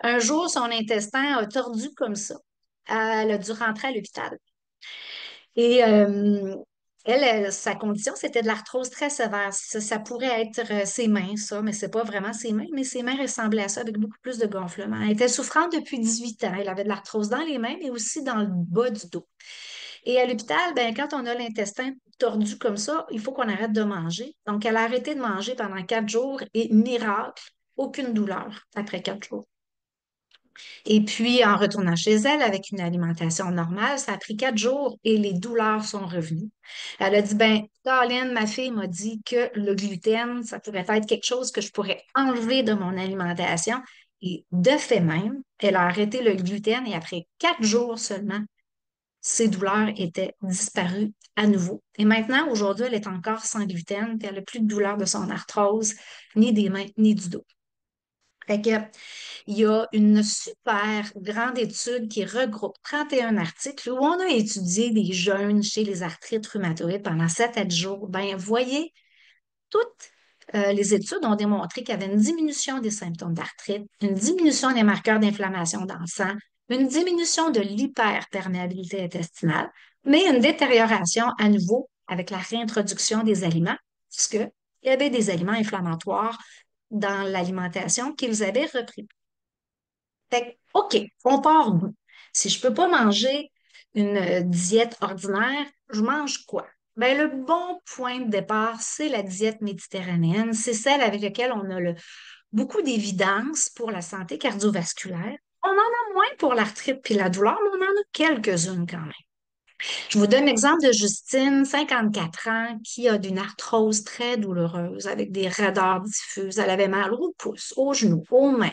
Un jour, son intestin a tordu comme ça. Elle a dû rentrer à l'hôpital. Et sa condition, c'était de l'arthrose très sévère. Ça pourrait être ses mains, ça, mais c'est pas vraiment ses mains, mais ses mains ressemblaient à ça avec beaucoup plus de gonflement. Elle était souffrante depuis 18 ans. Elle avait de l'arthrose dans les mains, mais aussi dans le bas du dos. Et à l'hôpital, ben, quand on a l'intestin tordu comme ça, il faut qu'on arrête de manger. Donc, elle a arrêté de manger pendant 4 jours et miracle, aucune douleur après 4 jours. Et puis, en retournant chez elle avec une alimentation normale, ça a pris 4 jours et les douleurs sont revenues. Elle a dit, ben, Caroline, ma fille m'a dit que le gluten, ça pourrait être quelque chose que je pourrais enlever de mon alimentation. Et de fait même, elle a arrêté le gluten et après 4 jours seulement, ses douleurs étaient disparues à nouveau. Et maintenant, aujourd'hui, elle est encore sans gluten, puis elle n'a plus de douleur de son arthrose, ni des mains, ni du dos. Fait que, il y a une super grande étude qui regroupe 31 articles où on a étudié les jeûnes chez les arthrites rhumatoïdes pendant 7 à 10 jours. Ben, voyez, toutes les études ont démontré qu'il y avait une diminution des symptômes d'arthrite, une diminution des marqueurs d'inflammation dans le sang, une diminution de l'hyperperméabilité intestinale, mais une détérioration à nouveau avec la réintroduction des aliments, puisqu'il y avait des aliments inflammatoires dans l'alimentation qu'ils avaient repris. Fait que, OK, on part d'où? Si je ne peux pas manger une diète ordinaire, je mange quoi? Ben, le bon point de départ, c'est la diète méditerranéenne. C'est celle avec laquelle on a beaucoup d'évidence pour la santé cardiovasculaire. On en a moins pour l'arthrite et la douleur, mais on en a quelques-unes quand même. Je vous donne l'exemple de Justine, 54 ans, qui a d'une arthrose très douloureuse avec des raideurs diffuses. Elle avait mal aux pouces, aux genoux, aux mains,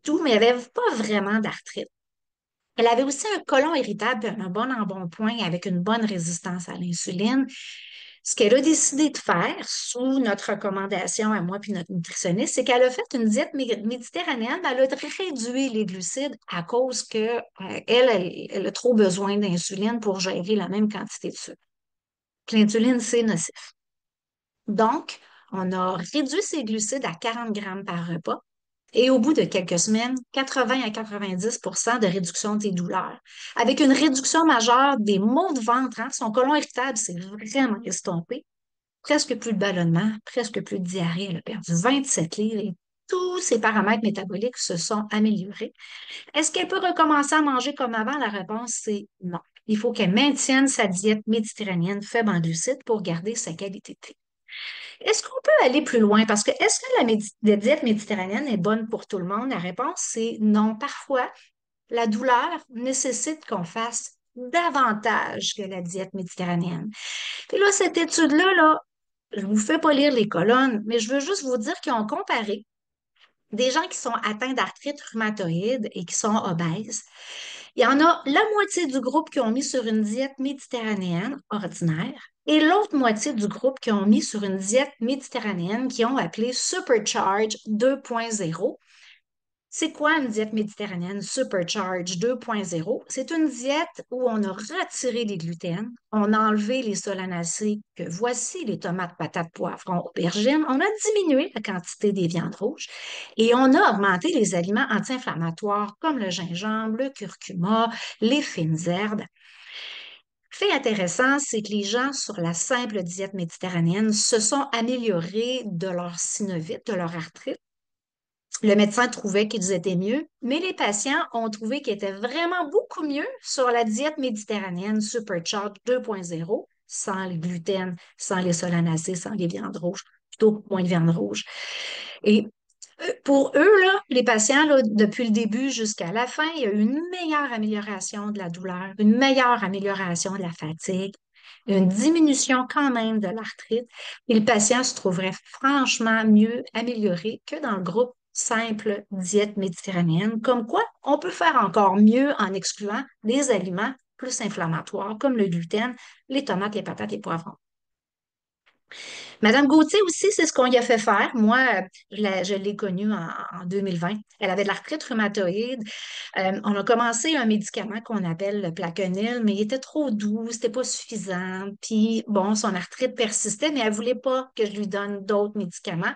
tout, mais elle n'avait pas vraiment d'arthrite. Elle avait aussi un côlon irritable, un bon embonpoint avec une bonne résistance à l'insuline. Ce qu'elle a décidé de faire, sous notre recommandation à moi puis notre nutritionniste, c'est qu'elle a fait une diète méditerranéenne. Elle a réduit les glucides à cause qu'elle a trop besoin d'insuline pour gérer la même quantité de sucre. L'insuline, c'est nocif. Donc, on a réduit ses glucides à 40 grammes par repas. Et au bout de quelques semaines, 80 à 90 de réduction des douleurs, avec une réduction majeure des maux de ventre. Hein. Son côlon irritable s'est vraiment estompé. Presque plus de ballonnement, presque plus de diarrhée. Elle a perdu 27 livres et tous ses paramètres métaboliques se sont améliorés. Est-ce qu'elle peut recommencer à manger comme avant? La réponse, c'est non. Il faut qu'elle maintienne sa diète méditerranéenne faible en glucides pour garder sa qualité de vie. Est-ce qu'on peut aller plus loin? Parce que est-ce que la diète méditerranéenne est bonne pour tout le monde? La réponse, c'est non. Parfois, la douleur nécessite qu'on fasse davantage que la diète méditerranéenne. Puis là, cette étude-là, là, je ne vous fais pas lire les colonnes, mais je veux juste vous dire qu'ils ont comparé des gens qui sont atteints d'arthrite rhumatoïde et qui sont obèses. Il y en a la moitié du groupe qui ont mis sur une diète méditerranéenne ordinaire, et l'autre moitié du groupe qui ont mis sur une diète méditerranéenne qui ont appelé Supercharge 2.0. C'est quoi une diète méditerranéenne Supercharge 2.0? C'est une diète où on a retiré les gluten, on a enlevé les solanacées, que voici les tomates, patates, poivrons, aubergines, on a diminué la quantité des viandes rouges et on a augmenté les aliments anti-inflammatoires comme le gingembre, le curcuma, les fines herbes. Fait intéressant, c'est que les gens sur la simple diète méditerranéenne se sont améliorés de leur synovite, de leur arthrite. Le médecin trouvait qu'ils étaient mieux, mais les patients ont trouvé qu'ils étaient vraiment beaucoup mieux sur la diète méditerranéenne Supercharge 2.0, sans les gluten, sans les solanacées, sans les viandes rouges, plutôt moins de viande rouge. Et pour eux, là, les patients, là, depuis le début jusqu'à la fin, il y a eu une meilleure amélioration de la douleur, une meilleure amélioration de la fatigue, une diminution quand même de l'arthrite. Et le patient se trouverait franchement mieux amélioré que dans le groupe simple diète méditerranéenne. Comme quoi, on peut faire encore mieux en excluant des aliments plus inflammatoires comme le gluten, les tomates, les patates, les poivrons. Madame Gauthier aussi, c'est ce qu'on lui a fait faire. Moi, je l'ai connue en 2020. Elle avait de l'arthrite rhumatoïde. On a commencé un médicament qu'on appelle le Plaquenil, mais il était trop doux, c'était pas suffisant. Puis, bon, son arthrite persistait, mais elle voulait pas que je lui donne d'autres médicaments.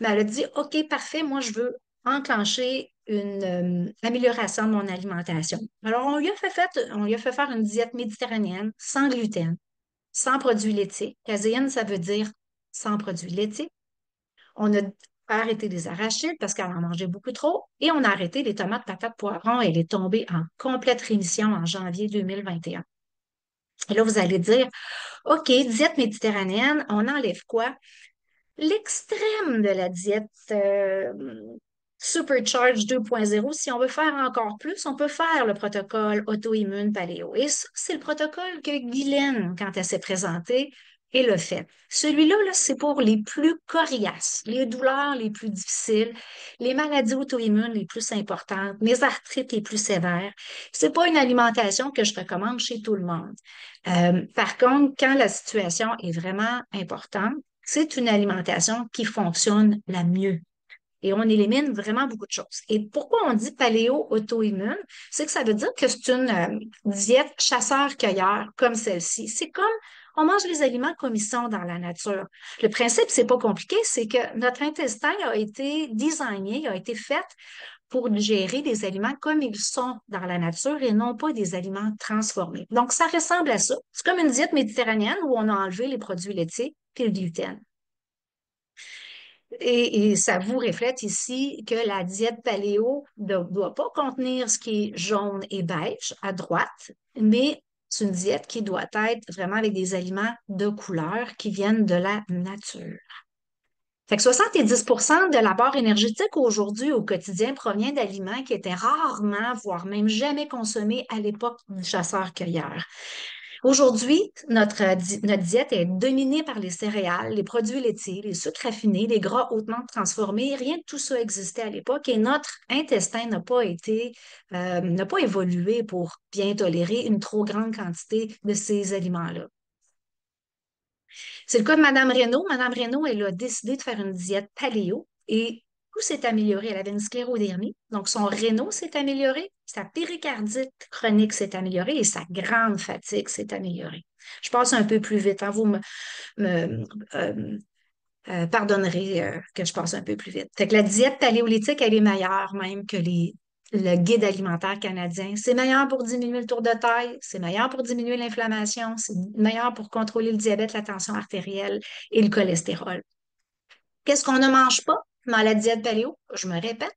Mais elle a dit, OK, parfait, moi, je veux enclencher une amélioration de mon alimentation. Alors, on lui a fait faire une diète méditerranéenne sans gluten, sans produits laitiers. Caséine, ça veut dire sans produits laitiers. On a arrêté les arachides parce qu'elle en mangeait beaucoup trop et on a arrêté les tomates, patates, poivrons. Elle est tombée en complète rémission en janvier 2021. Et là, vous allez dire, OK, diète méditerranéenne, on enlève quoi? L'extrême de la diète Supercharge 2.0, si on veut faire encore plus, on peut faire le protocole auto-immune paléo. Et ça, c'est le protocole que Guylaine, quand elle s'est présentée, et le fait. Celui-là, là, c'est pour les plus coriaces, les douleurs les plus difficiles, les maladies auto-immunes les plus importantes, les arthrites les plus sévères. C'est pas une alimentation que je recommande chez tout le monde. Par contre, quand la situation est vraiment importante, c'est une alimentation qui fonctionne la mieux. Et on élimine vraiment beaucoup de choses. Et pourquoi on dit paléo auto-immune? C'est que ça veut dire que c'est une diète chasseur-cueilleur comme celle-ci. C'est comme on mange les aliments comme ils sont dans la nature. Le principe, c'est pas compliqué, c'est que notre intestin a été designé, a été fait pour digérer des aliments comme ils sont dans la nature et non pas des aliments transformés. Donc, ça ressemble à ça. C'est comme une diète méditerranéenne où on a enlevé les produits laitiers et le gluten. Et ça vous reflète ici que la diète paléo ne doit pas contenir ce qui est jaune et beige à droite, mais c'est une diète qui doit être vraiment avec des aliments de couleur qui viennent de la nature. Fait que 70% de l'apport énergétique aujourd'hui au quotidien provient d'aliments qui étaient rarement, voire même jamais consommés à l'époque du chasseur-cueilleur. Aujourd'hui, notre diète est dominée par les céréales, les produits laitiers, les sucres raffinés, les gras hautement transformés. Rien de tout ça existait à l'époque et notre intestin n'a pas évolué pour bien tolérer une trop grande quantité de ces aliments-là. C'est le cas de Mme Reynaud. Mme Reynaud, elle a décidé de faire une diète paléo et tout s'est amélioré. Elle avait une sclérodermie, donc son rénal s'est amélioré, sa péricardite chronique s'est améliorée et sa grande fatigue s'est améliorée. Je passe un peu plus vite, hein. Vous me pardonnerez que je passe un peu plus vite. Fait que la diète paléolithique, elle est meilleure même que le guide alimentaire canadien. C'est meilleur pour diminuer le tour de taille, c'est meilleur pour diminuer l'inflammation, c'est meilleur pour contrôler le diabète, la tension artérielle et le cholestérol. Qu'est-ce qu'on ne mange pas dans la diète paléo? Je me répète,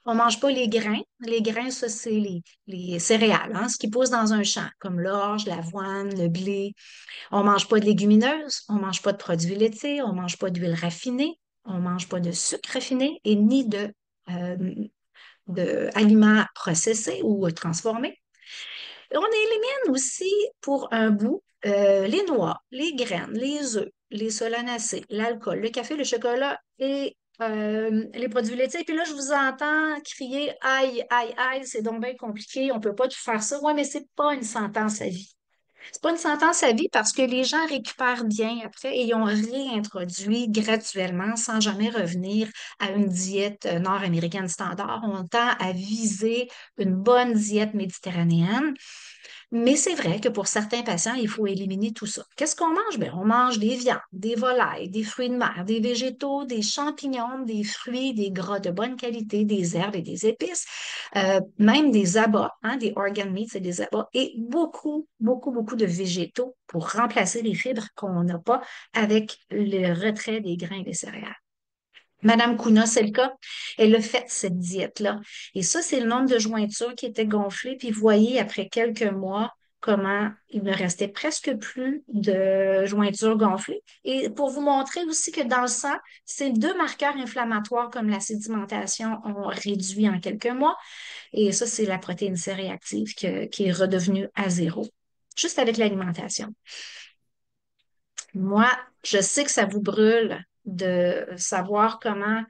on ne mange pas les grains. Les grains, ça, c'est les céréales, hein, ce qui pousse dans un champ, comme l'orge, l'avoine, le blé. On ne mange pas de légumineuses, on ne mange pas de produits laitiers, on ne mange pas d'huile raffinée, on ne mange pas de sucre raffiné et ni euh, d'aliments processés ou transformés. On élimine aussi pour un bout les noix, les graines, les œufs, les solanacées, l'alcool, le café, le chocolat et les produits laitiers. Puis là, je vous entends crier aïe, aïe, aïe, c'est donc bien compliqué, on ne peut pas tout faire ça. Oui, mais ce n'est pas une sentence à vie. C'est pas une sentence à vie parce que les gens récupèrent bien après et ils ont réintroduit graduellement sans jamais revenir à une diète nord-américaine standard. On tend à viser une bonne diète méditerranéenne. Mais c'est vrai que pour certains patients, il faut éliminer tout ça. Qu'est-ce qu'on mange? Bien, on mange des viandes, des volailles, des fruits de mer, des végétaux, des champignons, des fruits, des gras de bonne qualité, des herbes et des épices, même des abats, hein, des organ meats et des abats, et beaucoup, beaucoup, beaucoup de végétaux pour remplacer les fibres qu'on n'a pas avec le retrait des grains et des céréales. Madame Kuna, c'est le cas. Elle a fait cette diète-là. Et ça, c'est le nombre de jointures qui étaient gonflées. Puis vous voyez, après quelques mois, comment il ne restait presque plus de jointures gonflées. Et pour vous montrer aussi que dans le sang, ces deux marqueurs inflammatoires comme la sédimentation ont réduit en quelques mois. Et ça, c'est la protéine C réactive qui est redevenue à zéro, juste avec l'alimentation. Moi, je sais que ça vous brûle de savoir comment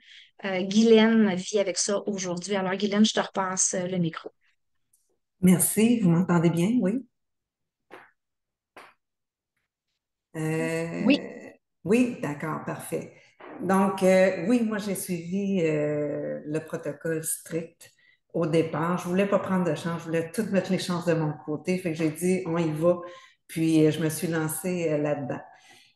Guylaine vit avec ça aujourd'hui. Alors, Guylaine, je te repasse le micro. Merci, vous m'entendez bien, oui? Euh, Oui. oui, d'accord, parfait. Donc, oui, moi, j'ai suivi le protocole strict au départ. Je voulais pas prendre de chance, je voulais toutes mettre les chances de mon côté. Fait que j'ai dit, on y va. Puis, je me suis lancée là-dedans.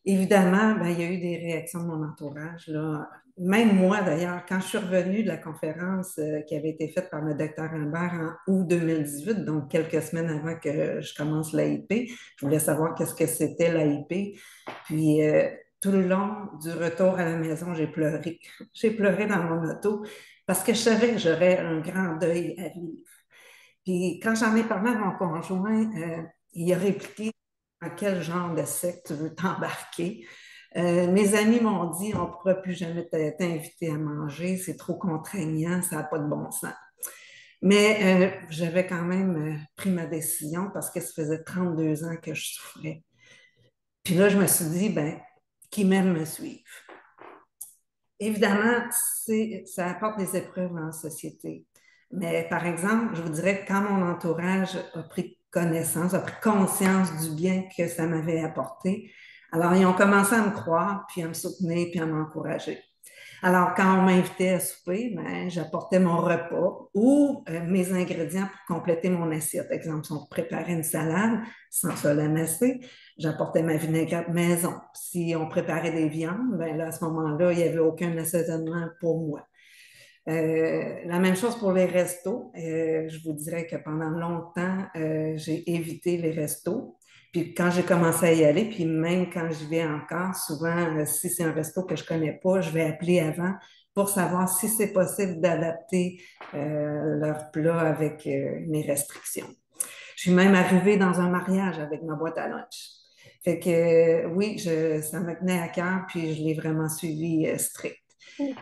Évidemment, ben, il y a eu des réactions de mon entourage, là. Même moi, d'ailleurs, quand je suis revenue de la conférence qui avait été faite par le docteur Humbert en août 2018, donc quelques semaines avant que je commence l'AIP, je voulais savoir qu'est-ce que c'était l'AIP. Puis, tout le long du retour à la maison, j'ai pleuré. J'ai pleuré dans mon auto parce que je savais que j'aurais un grand deuil à vivre. Puis, quand j'en ai parlé à mon conjoint, il a répliqué dans quel genre de secte tu veux t'embarquer. Mes amis m'ont dit on ne pourra plus jamais t'inviter à manger, c'est trop contraignant, ça n'a pas de bon sens. Mais j'avais quand même pris ma décision parce que ça faisait 32 ans que je souffrais. Puis là, je me suis dit, ben, qui m'aime me suivre. Évidemment, ça apporte des épreuves en société. Mais par exemple, je vous dirais que quand mon entourage a pris connaissance, a pris conscience du bien que ça m'avait apporté, alors ils ont commencé à me croire, puis à me soutenir, puis à m'encourager. Alors, quand on m'invitait à souper, ben, j'apportais mon repas ou mes ingrédients pour compléter mon assiette. Par exemple, si on préparait une salade sans se l'amasser, j'apportais ma vinaigrette maison. Si on préparait des viandes, ben là, à ce moment-là, il n'y avait aucun assaisonnement pour moi. La même chose pour les restos. Je vous dirais que pendant longtemps, j'ai évité les restos. Puis quand j'ai commencé à y aller, puis même quand j'y vais encore, souvent, si c'est un resto que je ne connais pas, je vais appeler avant pour savoir si c'est possible d'adapter leur plat avec mes restrictions. Je suis même arrivée dans un mariage avec ma boîte à lunch. Fait que oui, ça me tenait à cœur, puis je l'ai vraiment suivi strict.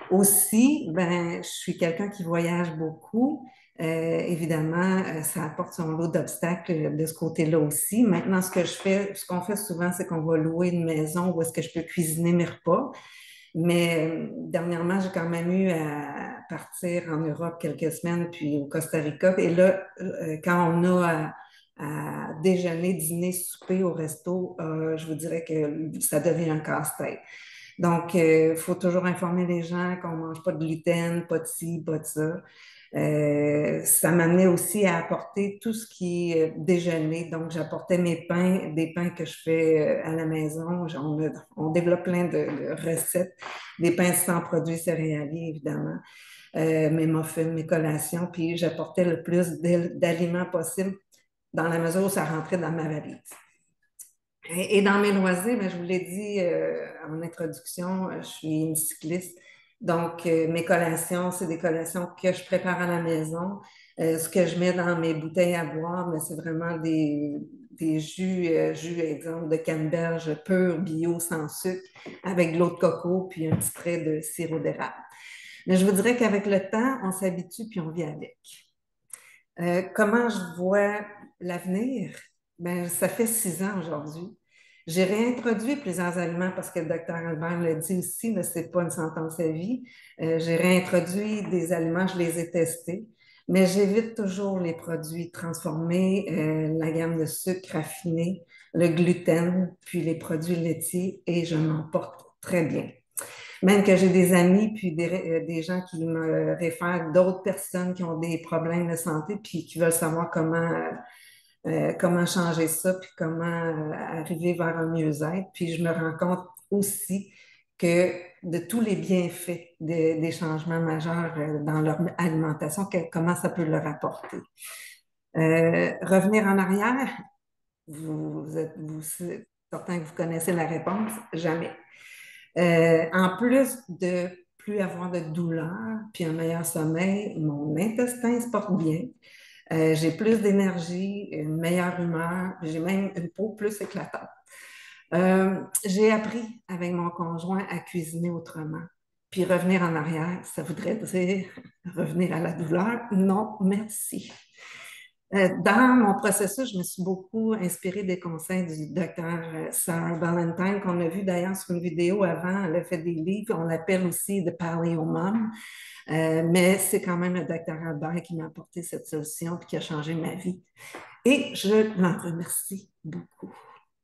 Aussi, ben, je suis quelqu'un qui voyage beaucoup. Évidemment, ça apporte son lot d'obstacles de ce côté-là aussi. Maintenant, ce qu'on fait souvent, c'est qu'on va louer une maison où est-ce que je peux cuisiner mes repas. Mais dernièrement, j'ai quand même eu à partir en Europe quelques semaines, puis au Costa Rica. Et là, quand on a à déjeuner, dîner, souper au resto, je vous dirais que ça devient un casse-tête. Donc, il faut toujours informer les gens qu'on ne mange pas de gluten, pas de ci, pas de ça. Ça m'amenait aussi à apporter tout ce qui est déjeuner. Donc, j'apportais mes pains, des pains que je fais à la maison. On développe plein de recettes, des pains sans produits céréaliers, évidemment, mes muffins, mes collations. Puis, j'apportais le plus d'aliments possible dans la mesure où ça rentrait dans ma valise. Et dans mes loisirs, ben, je vous l'ai dit en introduction, je suis une cycliste. Donc, mes collations, c'est des collations que je prépare à la maison. Ce que je mets dans mes bouteilles à boire, ben, c'est vraiment des jus, exemple, de canneberge pur, bio, sans sucre, avec de l'eau de coco, puis un petit trait de sirop d'érable. Mais je vous dirais qu'avec le temps, on s'habitue, puis on vit avec. Comment je vois l'avenir? Ben, ça fait 6 ans aujourd'hui. J'ai réintroduit plusieurs aliments parce que le docteur Albert l'a dit aussi, ce n'est pas une sentence à vie. J'ai réintroduit des aliments, je les ai testés. Mais j'évite toujours les produits transformés, la gamme de sucre raffiné, le gluten, puis les produits laitiers, et je m'en porte très bien. Même que j'ai des amis, puis des gens qui me réfèrent d'autres personnes qui ont des problèmes de santé, puis qui veulent savoir comment changer ça, puis comment arriver vers un mieux-être. Puis je me rends compte aussi que de tous les bienfaits des changements majeurs dans leur alimentation, comment ça peut leur apporter. Revenir en arrière, vous êtes certain que vous connaissez la réponse, jamais. En plus de plus avoir de douleur, puis un meilleur sommeil, mon intestin se porte bien. J'ai plus d'énergie, une meilleure humeur, j'ai même une peau plus éclatante. J'ai appris avec mon conjoint à cuisiner autrement. Puis revenir en arrière, ça voudrait dire revenir à la douleur. Non, merci. Dans mon processus, je me suis beaucoup inspirée des conseils du docteur Sarah Ballantyne, qu'on a vu d'ailleurs sur une vidéo avant. Elle a fait des livres, on l'appelle aussi The Paleo Mom. Mais c'est quand même le docteur Albert qui m'a apporté cette solution et qui a changé ma vie. Et je l'en remercie beaucoup.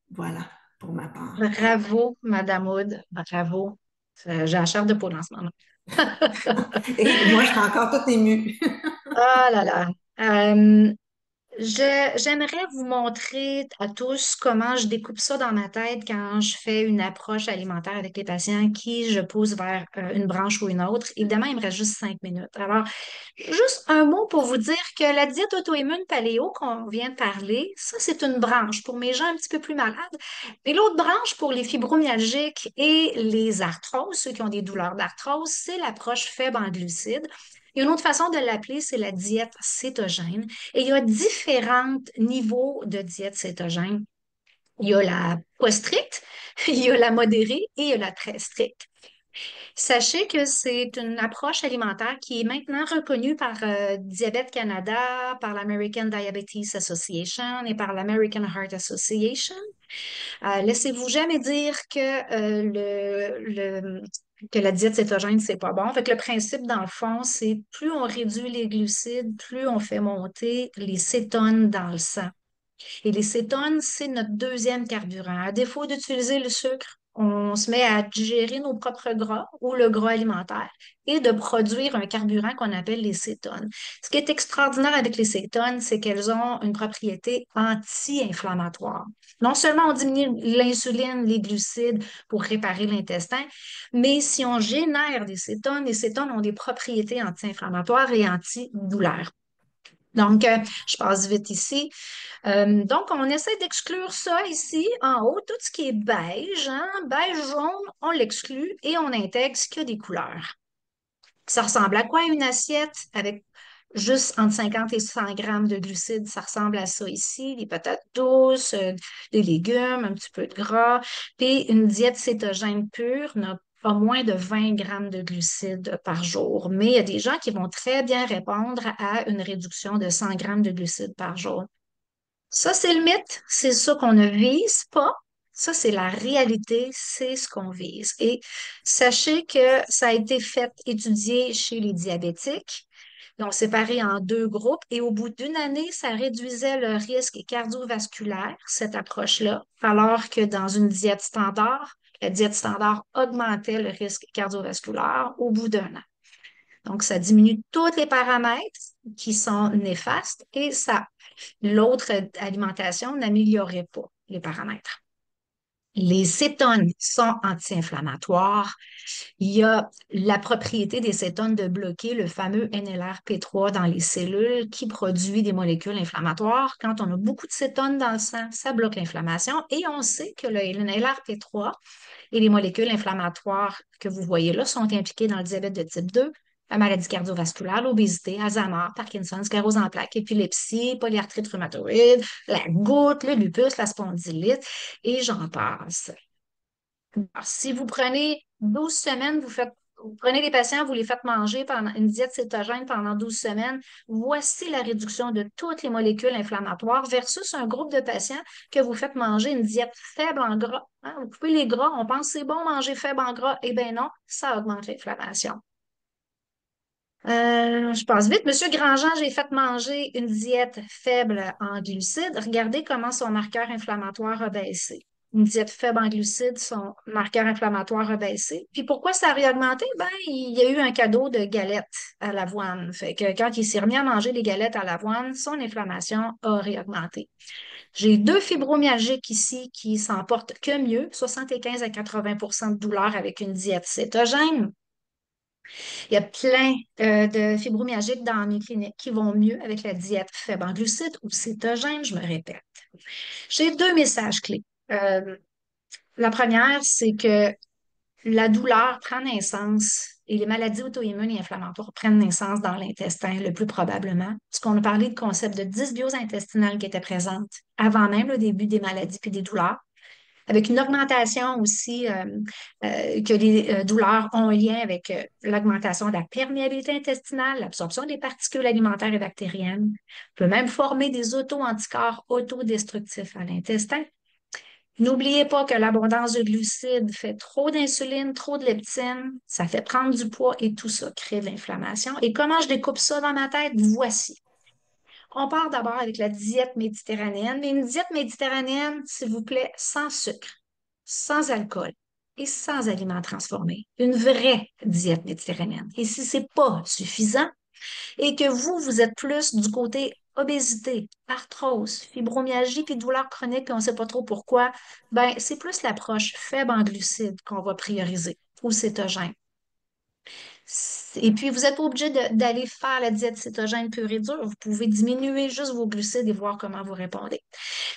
Voilà pour ma part. Bravo, Madame Wood, bravo. J'ai la chair de poule en ce moment. Et moi, je suis encore toute émue. Ah là là. J'aimerais vous montrer à tous comment je découpe ça dans ma tête quand je fais une approche alimentaire avec les patients qui je pousse vers une branche ou une autre. Évidemment, il me reste juste 5 minutes. Alors, juste un mot pour vous dire que la diète auto-immune paléo qu'on vient de parler, ça, c'est une branche pour mes gens un petit peu plus malades. Et l'autre branche pour les fibromyalgiques et les arthroses, ceux qui ont des douleurs d'arthrose, c'est l'approche faible en glucides. Et une autre façon de l'appeler, c'est la diète cétogène. Et il y a différents niveaux de diète cétogène. Il y a la pas stricte, il y a la modérée et il y a la très stricte. Sachez que c'est une approche alimentaire qui est maintenant reconnue par Diabète Canada, par l'American Diabetes Association et par l'American Heart Association. Laissez-vous jamais dire que la diète cétogène, c'est pas bon. Fait que le principe, dans le fond, c'est plus on réduit les glucides, plus on fait monter les cétones dans le sang. Et les cétones, c'est notre deuxième carburant. À défaut d'utiliser le sucre, on se met à digérer nos propres gras ou le gras alimentaire et de produire un carburant qu'on appelle les cétones. Ce qui est extraordinaire avec les cétones, c'est qu'elles ont une propriété anti-inflammatoire. Non seulement on diminue l'insuline, les glucides pour réparer l'intestin, mais si on génère des cétones, les cétones ont des propriétés anti-inflammatoires et anti-douleurs. Donc, je passe vite ici. Donc, on essaie d'exclure ça ici, en haut, tout ce qui est beige, hein, beige jaune, on l'exclut et on intègre ce qui a des couleurs. Ça ressemble à quoi une assiette avec juste entre 50 et 100 grammes de glucides? Ça ressemble à ça ici, des patates douces, des légumes, un petit peu de gras. Puis une diète cétogène pure n'a pas moins de 20 grammes de glucides par jour. Mais il y a des gens qui vont très bien répondre à une réduction de 100 grammes de glucides par jour. Ça, c'est le mythe, c'est ça qu'on ne vise pas. Ça, c'est la réalité, c'est ce qu'on vise. Et sachez que ça a été fait, étudié chez les diabétiques. Ils ont séparé en deux groupes et au bout d'une année, ça réduisait le risque cardiovasculaire, cette approche-là, alors que dans une diète standard, la diète standard augmentait le risque cardiovasculaire au bout d'un an. Donc, ça diminue tous les paramètres qui sont néfastes et l'autre alimentation n'améliorait pas les paramètres. Les cétones sont anti-inflammatoires. Il y a la propriété des cétones de bloquer le fameux NLRP3 dans les cellules qui produit des molécules inflammatoires. Quand on a beaucoup de cétones dans le sang, ça bloque l'inflammation et on sait que le NLRP3 et les molécules inflammatoires que vous voyez là sont impliquées dans le diabète de type 2, la maladie cardiovasculaire, l'obésité, Alzheimer, Parkinson, sclérose en plaques, épilepsie, polyarthrite rhumatoïde, la goutte, le lupus, la spondylite, et j'en passe. Alors, si vous prenez 12 semaines, vous prenez les patients, vous les faites manger pendant une diète cétogène pendant 12 semaines, voici la réduction de toutes les molécules inflammatoires versus un groupe de patients que vous faites manger une diète faible en gras. Hein, vous coupez les gras, on pense que c'est bon manger faible en gras. Eh bien non, ça augmente l'inflammation. Je passe vite. Monsieur Grandjean, j'ai fait manger une diète faible en glucides. Regardez comment son marqueur inflammatoire a baissé. Une diète faible en glucides, son marqueur inflammatoire a baissé. Puis pourquoi ça a réaugmenté? Ben, il y a eu un cadeau de galettes à l'avoine. Fait que quand il s'est remis à manger des galettes à l'avoine, son inflammation a réaugmenté. J'ai deux fibromyalgiques ici qui s'en portent que mieux, 75 à 80 de douleur avec une diète cétogène. Il y a plein de fibromyalgiques dans mes cliniques qui vont mieux avec la diète faible en glucides ou cétogène, je me répète. J'ai deux messages clés. La première, c'est que la douleur prend naissance et les maladies auto-immunes et inflammatoires prennent naissance dans l'intestin, le plus probablement. Parce qu'on a parlé de concept de dysbiose intestinale qui était présente avant même le début des maladies et des douleurs, avec une augmentation aussi que les douleurs ont un lien avec l'augmentation de la perméabilité intestinale, l'absorption des particules alimentaires et bactériennes. On peut même former des auto-anticorps autodestructifs à l'intestin. N'oubliez pas que l'abondance de glucides fait trop d'insuline, trop de leptine, ça fait prendre du poids et tout ça crée de l'inflammation. Et comment je découpe ça dans ma tête? Voici. On part d'abord avec la diète méditerranéenne, mais une diète méditerranéenne, s'il vous plaît, sans sucre, sans alcool et sans aliments transformés. Une vraie diète méditerranéenne. Et si ce n'est pas suffisant et que vous êtes plus du côté obésité, arthrose, fibromyalgie puis douleurs chroniques, on ne sait pas trop pourquoi, ben, c'est plus l'approche faible en glucides qu'on va prioriser ou cétogène. Et puis, vous n'êtes pas obligé d'aller faire la diète cétogène pure et dure. Vous pouvez diminuer juste vos glucides et voir comment vous répondez.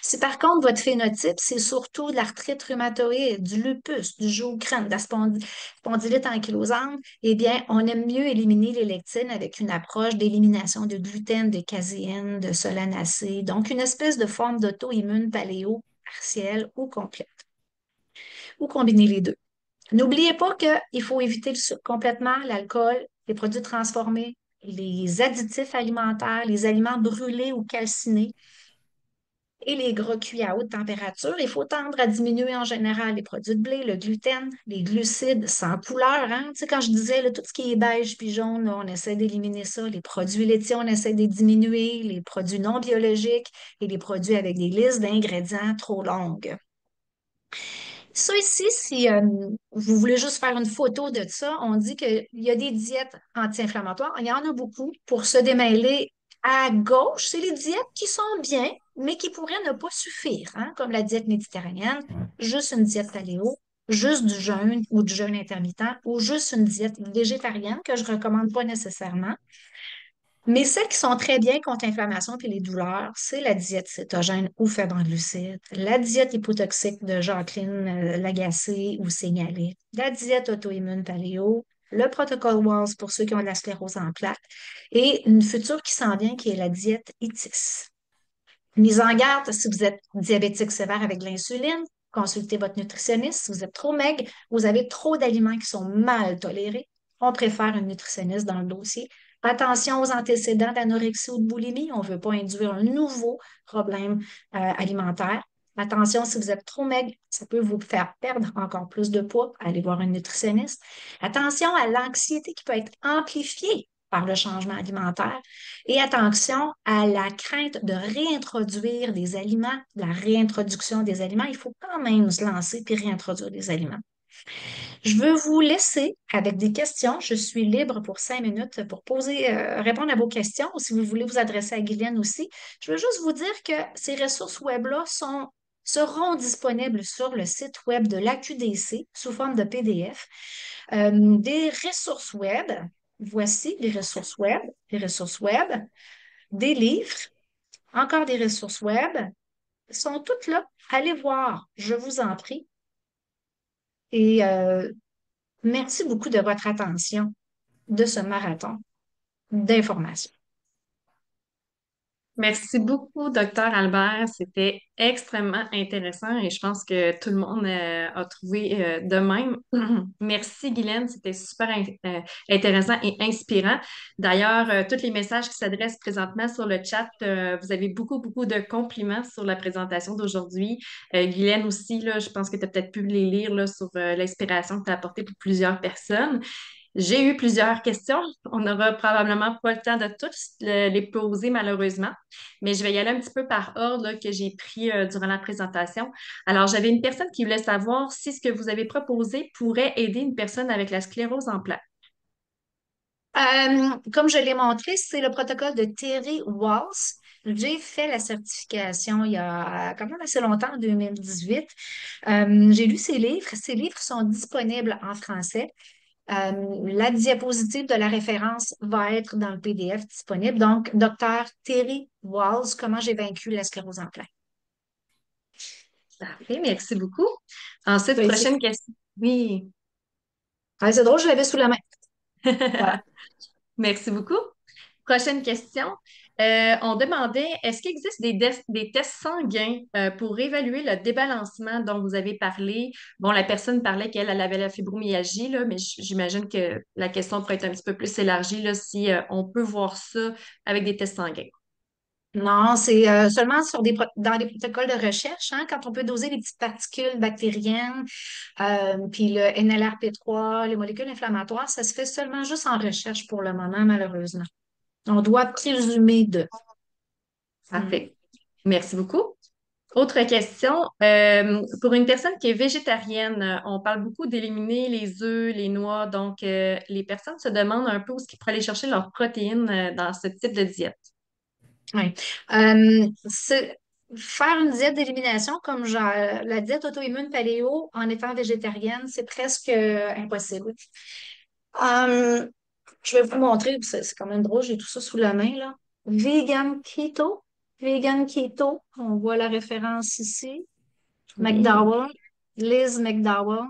Si par contre, votre phénotype, c'est surtout de l'arthrite rhumatoïde, du lupus, du Sjögren, de la spondylite ankylosante, eh bien, on aime mieux éliminer les lectines avec une approche d'élimination de gluten, de caséine, de solanacée, donc une espèce de forme d'auto-immune paléo partielle ou complète, ou combiner les deux. N'oubliez pas qu'il faut éviter le sucre complètement, l'alcool, les produits transformés, les additifs alimentaires, les aliments brûlés ou calcinés et les gras cuits à haute température. Il faut tendre à diminuer en général les produits de blé, le gluten, les glucides sans couleur. Hein? Tu sais, quand je disais là, tout ce qui est beige puis jaune, là, on essaie d'éliminer ça. Les produits laitiers, on essaie de les diminuer. Les produits non biologiques et les produits avec des listes d'ingrédients trop longues. Ça ici, si vous voulez juste faire une photo de ça, on dit qu'il y a des diètes anti-inflammatoires. Il y en a beaucoup pour se démêler. À gauche, c'est les diètes qui sont bien, mais qui pourraient ne pas suffire, hein, comme la diète méditerranéenne, juste une diète paléo, juste du jeûne ou du jeûne intermittent, ou juste une diète végétarienne que je ne recommande pas nécessairement. Mais celles qui sont très bien contre l'inflammation et les douleurs, c'est la diète cétogène ou faible en glucides, la diète hypotoxique de Jacqueline Lagacé ou Signalé, la diète auto-immune paléo, le protocole WALS pour ceux qui ont de la sclérose en plaques et une future qui s'en vient qui est la diète ITIS. Mise en garde, si vous êtes diabétique sévère avec de l'insuline, consultez votre nutritionniste. Si vous êtes trop maigre, vous avez trop d'aliments qui sont mal tolérés, on préfère un nutritionniste dans le dossier. Attention aux antécédents d'anorexie ou de boulimie. On ne veut pas induire un nouveau problème alimentaire. Attention, si vous êtes trop maigre, ça peut vous faire perdre encore plus de poids. Allez voir un nutritionniste. Attention à l'anxiété qui peut être amplifiée par le changement alimentaire. Et attention à la crainte de réintroduire des aliments, la réintroduction des aliments. Il faut quand même se lancer puis réintroduire des aliments. Je veux vous laisser avec des questions. Je suis libre pour 5 minutes pour répondre à vos questions ou si vous voulez vous adresser à Guylaine aussi. Je veux juste vous dire que ces ressources web-là seront disponibles sur le site web de l'AQDC sous forme de PDF. Des ressources web, voici des ressources web, des livres, encore des ressources web, sont toutes là. Allez voir, je vous en prie. Et merci beaucoup de votre attention de ce marathon d'informations. Merci beaucoup, docteur Albert. C'était extrêmement intéressant et je pense que tout le monde a trouvé de même. Merci, Guylaine. C'était super intéressant et inspirant. D'ailleurs, tous les messages qui s'adressent présentement sur le chat, vous avez beaucoup, beaucoup de compliments sur la présentation d'aujourd'hui. Guylaine aussi, là, je pense que tu as peut-être pu les lire là, sur l'inspiration que tu as apportée pour plusieurs personnes. J'ai eu plusieurs questions. On n'aura probablement pas le temps de toutes les poser malheureusement, mais je vais y aller un petit peu par ordre là, que j'ai pris durant la présentation. Alors, j'avais une personne qui voulait savoir si ce que vous avez proposé pourrait aider une personne avec la sclérose en plaques. Comme je l'ai montré, c'est le protocole de Terry Walls. J'ai fait la certification il y a quand même assez longtemps, en 2018. J'ai lu ses livres. Ses livres sont disponibles en français. La diapositive de la référence va être dans le PDF disponible. Donc, docteur Terry Walls, comment j'ai vaincu la sclérose en plaques. Parfait, merci beaucoup. Ensuite, Vas-y. prochaine question. Oui. Ah, c'est drôle, je l'avais sous la main. Voilà. Merci beaucoup. Prochaine question. On demandait, est-ce qu'il existe des tests sanguins pour évaluer le débalancement dont vous avez parlé? Bon, la personne parlait qu'elle elle avait la fibromyalgie, là, mais j'imagine que la question pourrait être un petit peu plus élargie là, si on peut voir ça avec des tests sanguins. Non, c'est seulement dans les protocoles de recherche, hein, quand on peut doser les petites particules bactériennes, puis le NLRP3, les molécules inflammatoires, ça se fait seulement juste en recherche pour le moment, malheureusement. On doit présumer de. Mm. Parfait. Merci beaucoup. Autre question. Pour une personne qui est végétarienne, on parle beaucoup d'éliminer les œufs, les noix. Donc, les personnes se demandent un peu où est-ce qu'ils pourraient aller chercher leurs protéines dans ce type de diète. Ouais. Faire une diète d'élimination comme genre, la diète auto-immune paléo en étant végétarienne, c'est presque impossible. Euh, je vais vous montrer, c'est quand même drôle, j'ai tout ça sous la main, là. Vegan Keto. Vegan Keto, on voit la référence ici. Oui. McDowell, Liz McDowell.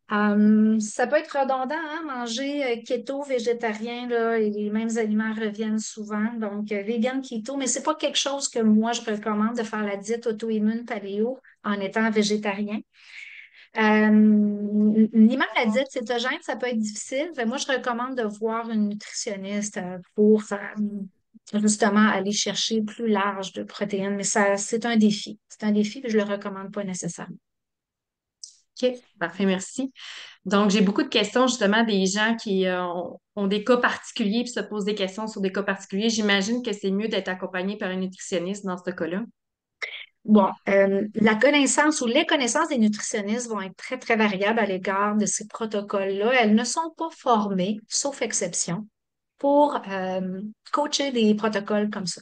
Ça peut être redondant, hein, manger keto, végétarien, là, et les mêmes aliments reviennent souvent. Donc, vegan keto, mais c'est pas quelque chose que moi je recommande de faire la diète auto-immune paléo en étant végétarien. Ni même la diète cétogène, ça peut être difficile. Fait, moi, je recommande de voir une nutritionniste pour justement aller chercher plus large de protéines, mais ça, c'est un défi. C'est un défi que je ne le recommande pas nécessairement. OK, parfait, merci. Donc, j'ai beaucoup de questions justement des gens qui ont des cas particuliers puis se posent des questions sur des cas particuliers. J'imagine que c'est mieux d'être accompagné par un nutritionniste dans ce cas-là. Bon, la connaissance ou les connaissances des nutritionnistes vont être très, très variables à l'égard de ces protocoles-là. Elles ne sont pas formées, sauf exception, pour coacher des protocoles comme ça.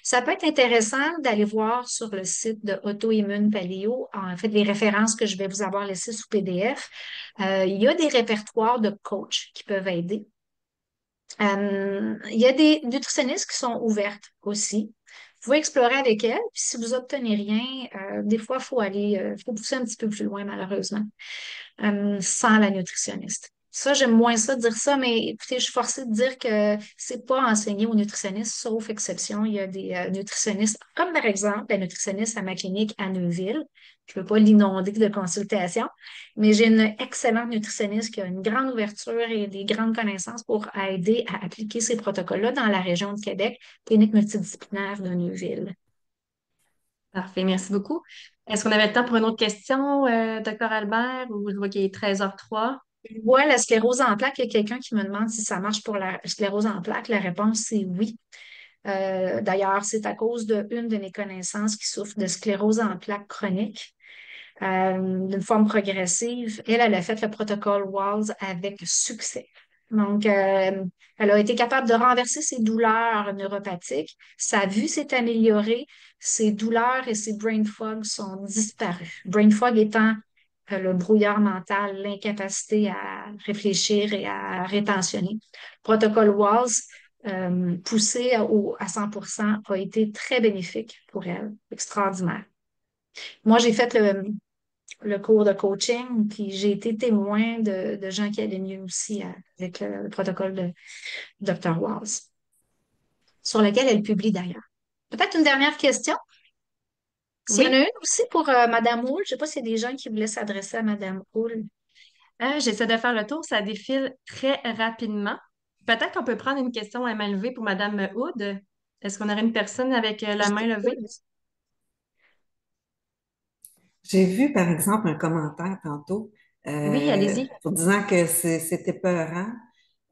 Ça peut être intéressant d'aller voir sur le site de Auto-Immune Paléo, en fait, les références que je vais vous avoir laissées sous PDF. Il y a des répertoires de coachs qui peuvent aider. Il y a des nutritionnistes qui sont ouvertes aussi. Vous pouvez explorer avec elles, puis si vous obtenez rien, des fois, il faut aller, faut pousser un petit peu plus loin, malheureusement, sans la nutritionniste. Ça, j'aime moins ça dire ça, mais écoutez, je suis forcée de dire que c'est pas enseigné aux nutritionnistes, sauf exception. Il y a des nutritionnistes, comme par exemple la nutritionniste à ma clinique à Neuville. Je ne veux pas l'inonder de consultations, mais j'ai une excellente nutritionniste qui a une grande ouverture et des grandes connaissances pour aider à appliquer ces protocoles-là dans la région de Québec, clinique multidisciplinaire de Neuville. Parfait, merci beaucoup. Est-ce qu'on avait le temps pour une autre question, docteur Albert, ou je vois qu'il est 13h03? Je vois la sclérose en plaques. Il y a quelqu'un qui me demande si ça marche pour la sclérose en plaques. La réponse, c'est oui. D'ailleurs, c'est à cause d'une de mes connaissances qui souffre de sclérose en plaques chronique, d'une forme progressive. Elle a fait le protocole WALS avec succès. Donc, elle a été capable de renverser ses douleurs neuropathiques. Sa vue s'est améliorée. Ses douleurs et ses brain fog sont disparus. Brain fog étant le brouillard mental, l'incapacité à réfléchir et à rétentionner. Le protocole WALS, poussé à 100%, a été très bénéfique pour elle, extraordinaire. Moi, j'ai fait le cours de coaching, puis j'ai été témoin de gens qui allaient mieux aussi avec le protocole de Dr. Walls, sur lequel elle publie d'ailleurs. Peut-être une dernière question. S'il y en a Oui. une aussi pour Madame Hull, je ne sais pas s'il y a des gens qui voulaient s'adresser à Madame Hull. J'essaie de faire le tour, ça défile très rapidement. Peut-être qu'on peut prendre une question à main levée pour Madame Hood. Est-ce qu'on aurait une personne avec la main levée? J'ai vu, par exemple, un commentaire tantôt. Oui, allez-y. pour disant que c'était peurant.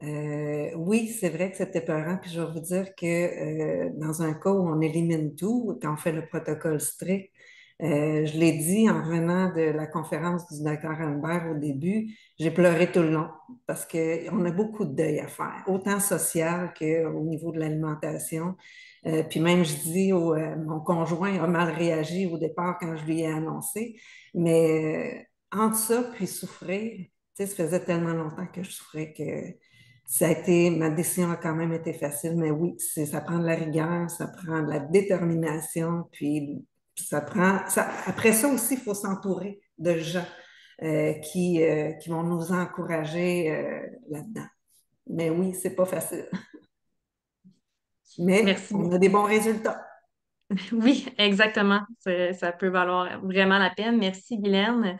Oui, c'est vrai que c'était peurant. Puis je vais vous dire que dans un cas où on élimine tout, quand on fait le protocole strict, je l'ai dit en revenant de la conférence du docteur Albert au début, j'ai pleuré tout le long parce qu'on a beaucoup de deuil à faire, autant social qu'au niveau de l'alimentation. Puis même, je dis, mon conjoint a mal réagi au départ quand je lui ai annoncé, mais entre ça puis souffrir, tu sais, ça faisait tellement longtemps que je souffrais que ma décision a quand même été facile, mais oui, ça prend de la rigueur, ça prend de la détermination, puis après ça aussi, il faut s'entourer de gens qui vont nous encourager là-dedans. Mais oui, c'est pas facile. Mais Merci on a des beaucoup. bons résultats. Oui, exactement. Ça peut valoir vraiment la peine. Merci, Guylaine.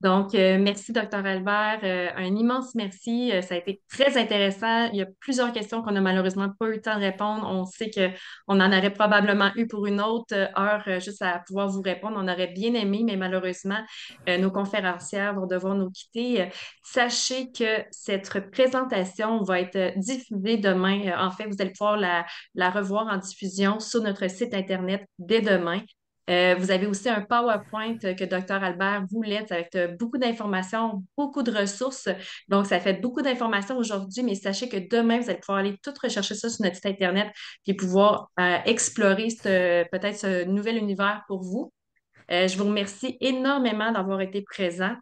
Donc, merci, docteur Albert. Un immense merci. Ça a été très intéressant. Il y a plusieurs questions qu'on n'a malheureusement pas eu le temps de répondre. On sait qu'on en aurait probablement eu pour une autre heure juste à pouvoir vous répondre. On aurait bien aimé, mais malheureusement, nos conférencières vont devoir nous quitter. Sachez que cette présentation va être diffusée demain. En fait, vous allez pouvoir la revoir en diffusion sur notre site Internet dès demain. Vous avez aussi un PowerPoint que Dr. Albert voulait avec beaucoup d'informations, beaucoup de ressources. Donc, ça fait beaucoup d'informations aujourd'hui, mais sachez que demain, vous allez pouvoir aller tout rechercher ça sur notre site Internet et pouvoir explorer peut-être ce nouvel univers pour vous. Je vous remercie énormément d'avoir été présent.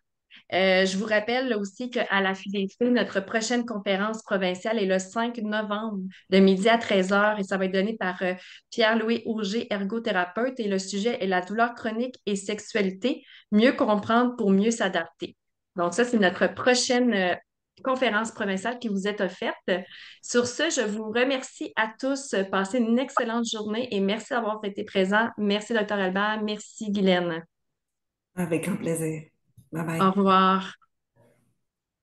Je vous rappelle aussi qu'à la FIDC, notre prochaine conférence provinciale est le 5 novembre de midi à 13 heures et ça va être donné par Pierre-Louis Auger, ergothérapeute et le sujet est la douleur chronique et sexualité, mieux comprendre pour mieux s'adapter. Donc ça, c'est notre prochaine conférence provinciale qui vous est offerte. Sur ce, je vous remercie à tous. Passez une excellente journée et merci d'avoir été présents. Merci, Dr. Albert. Merci, Guylaine. Avec grand plaisir. Bye Au bye. revoir.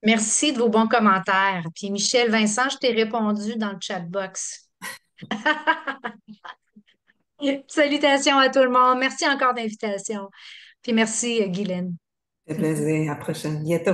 Merci de vos bons commentaires. Puis Michel, Vincent, je t'ai répondu dans le chat box. Salutations à tout le monde. Merci encore d'invitation. Puis merci, Guylaine. Ça fait plaisir. À la prochaine. Bientôt.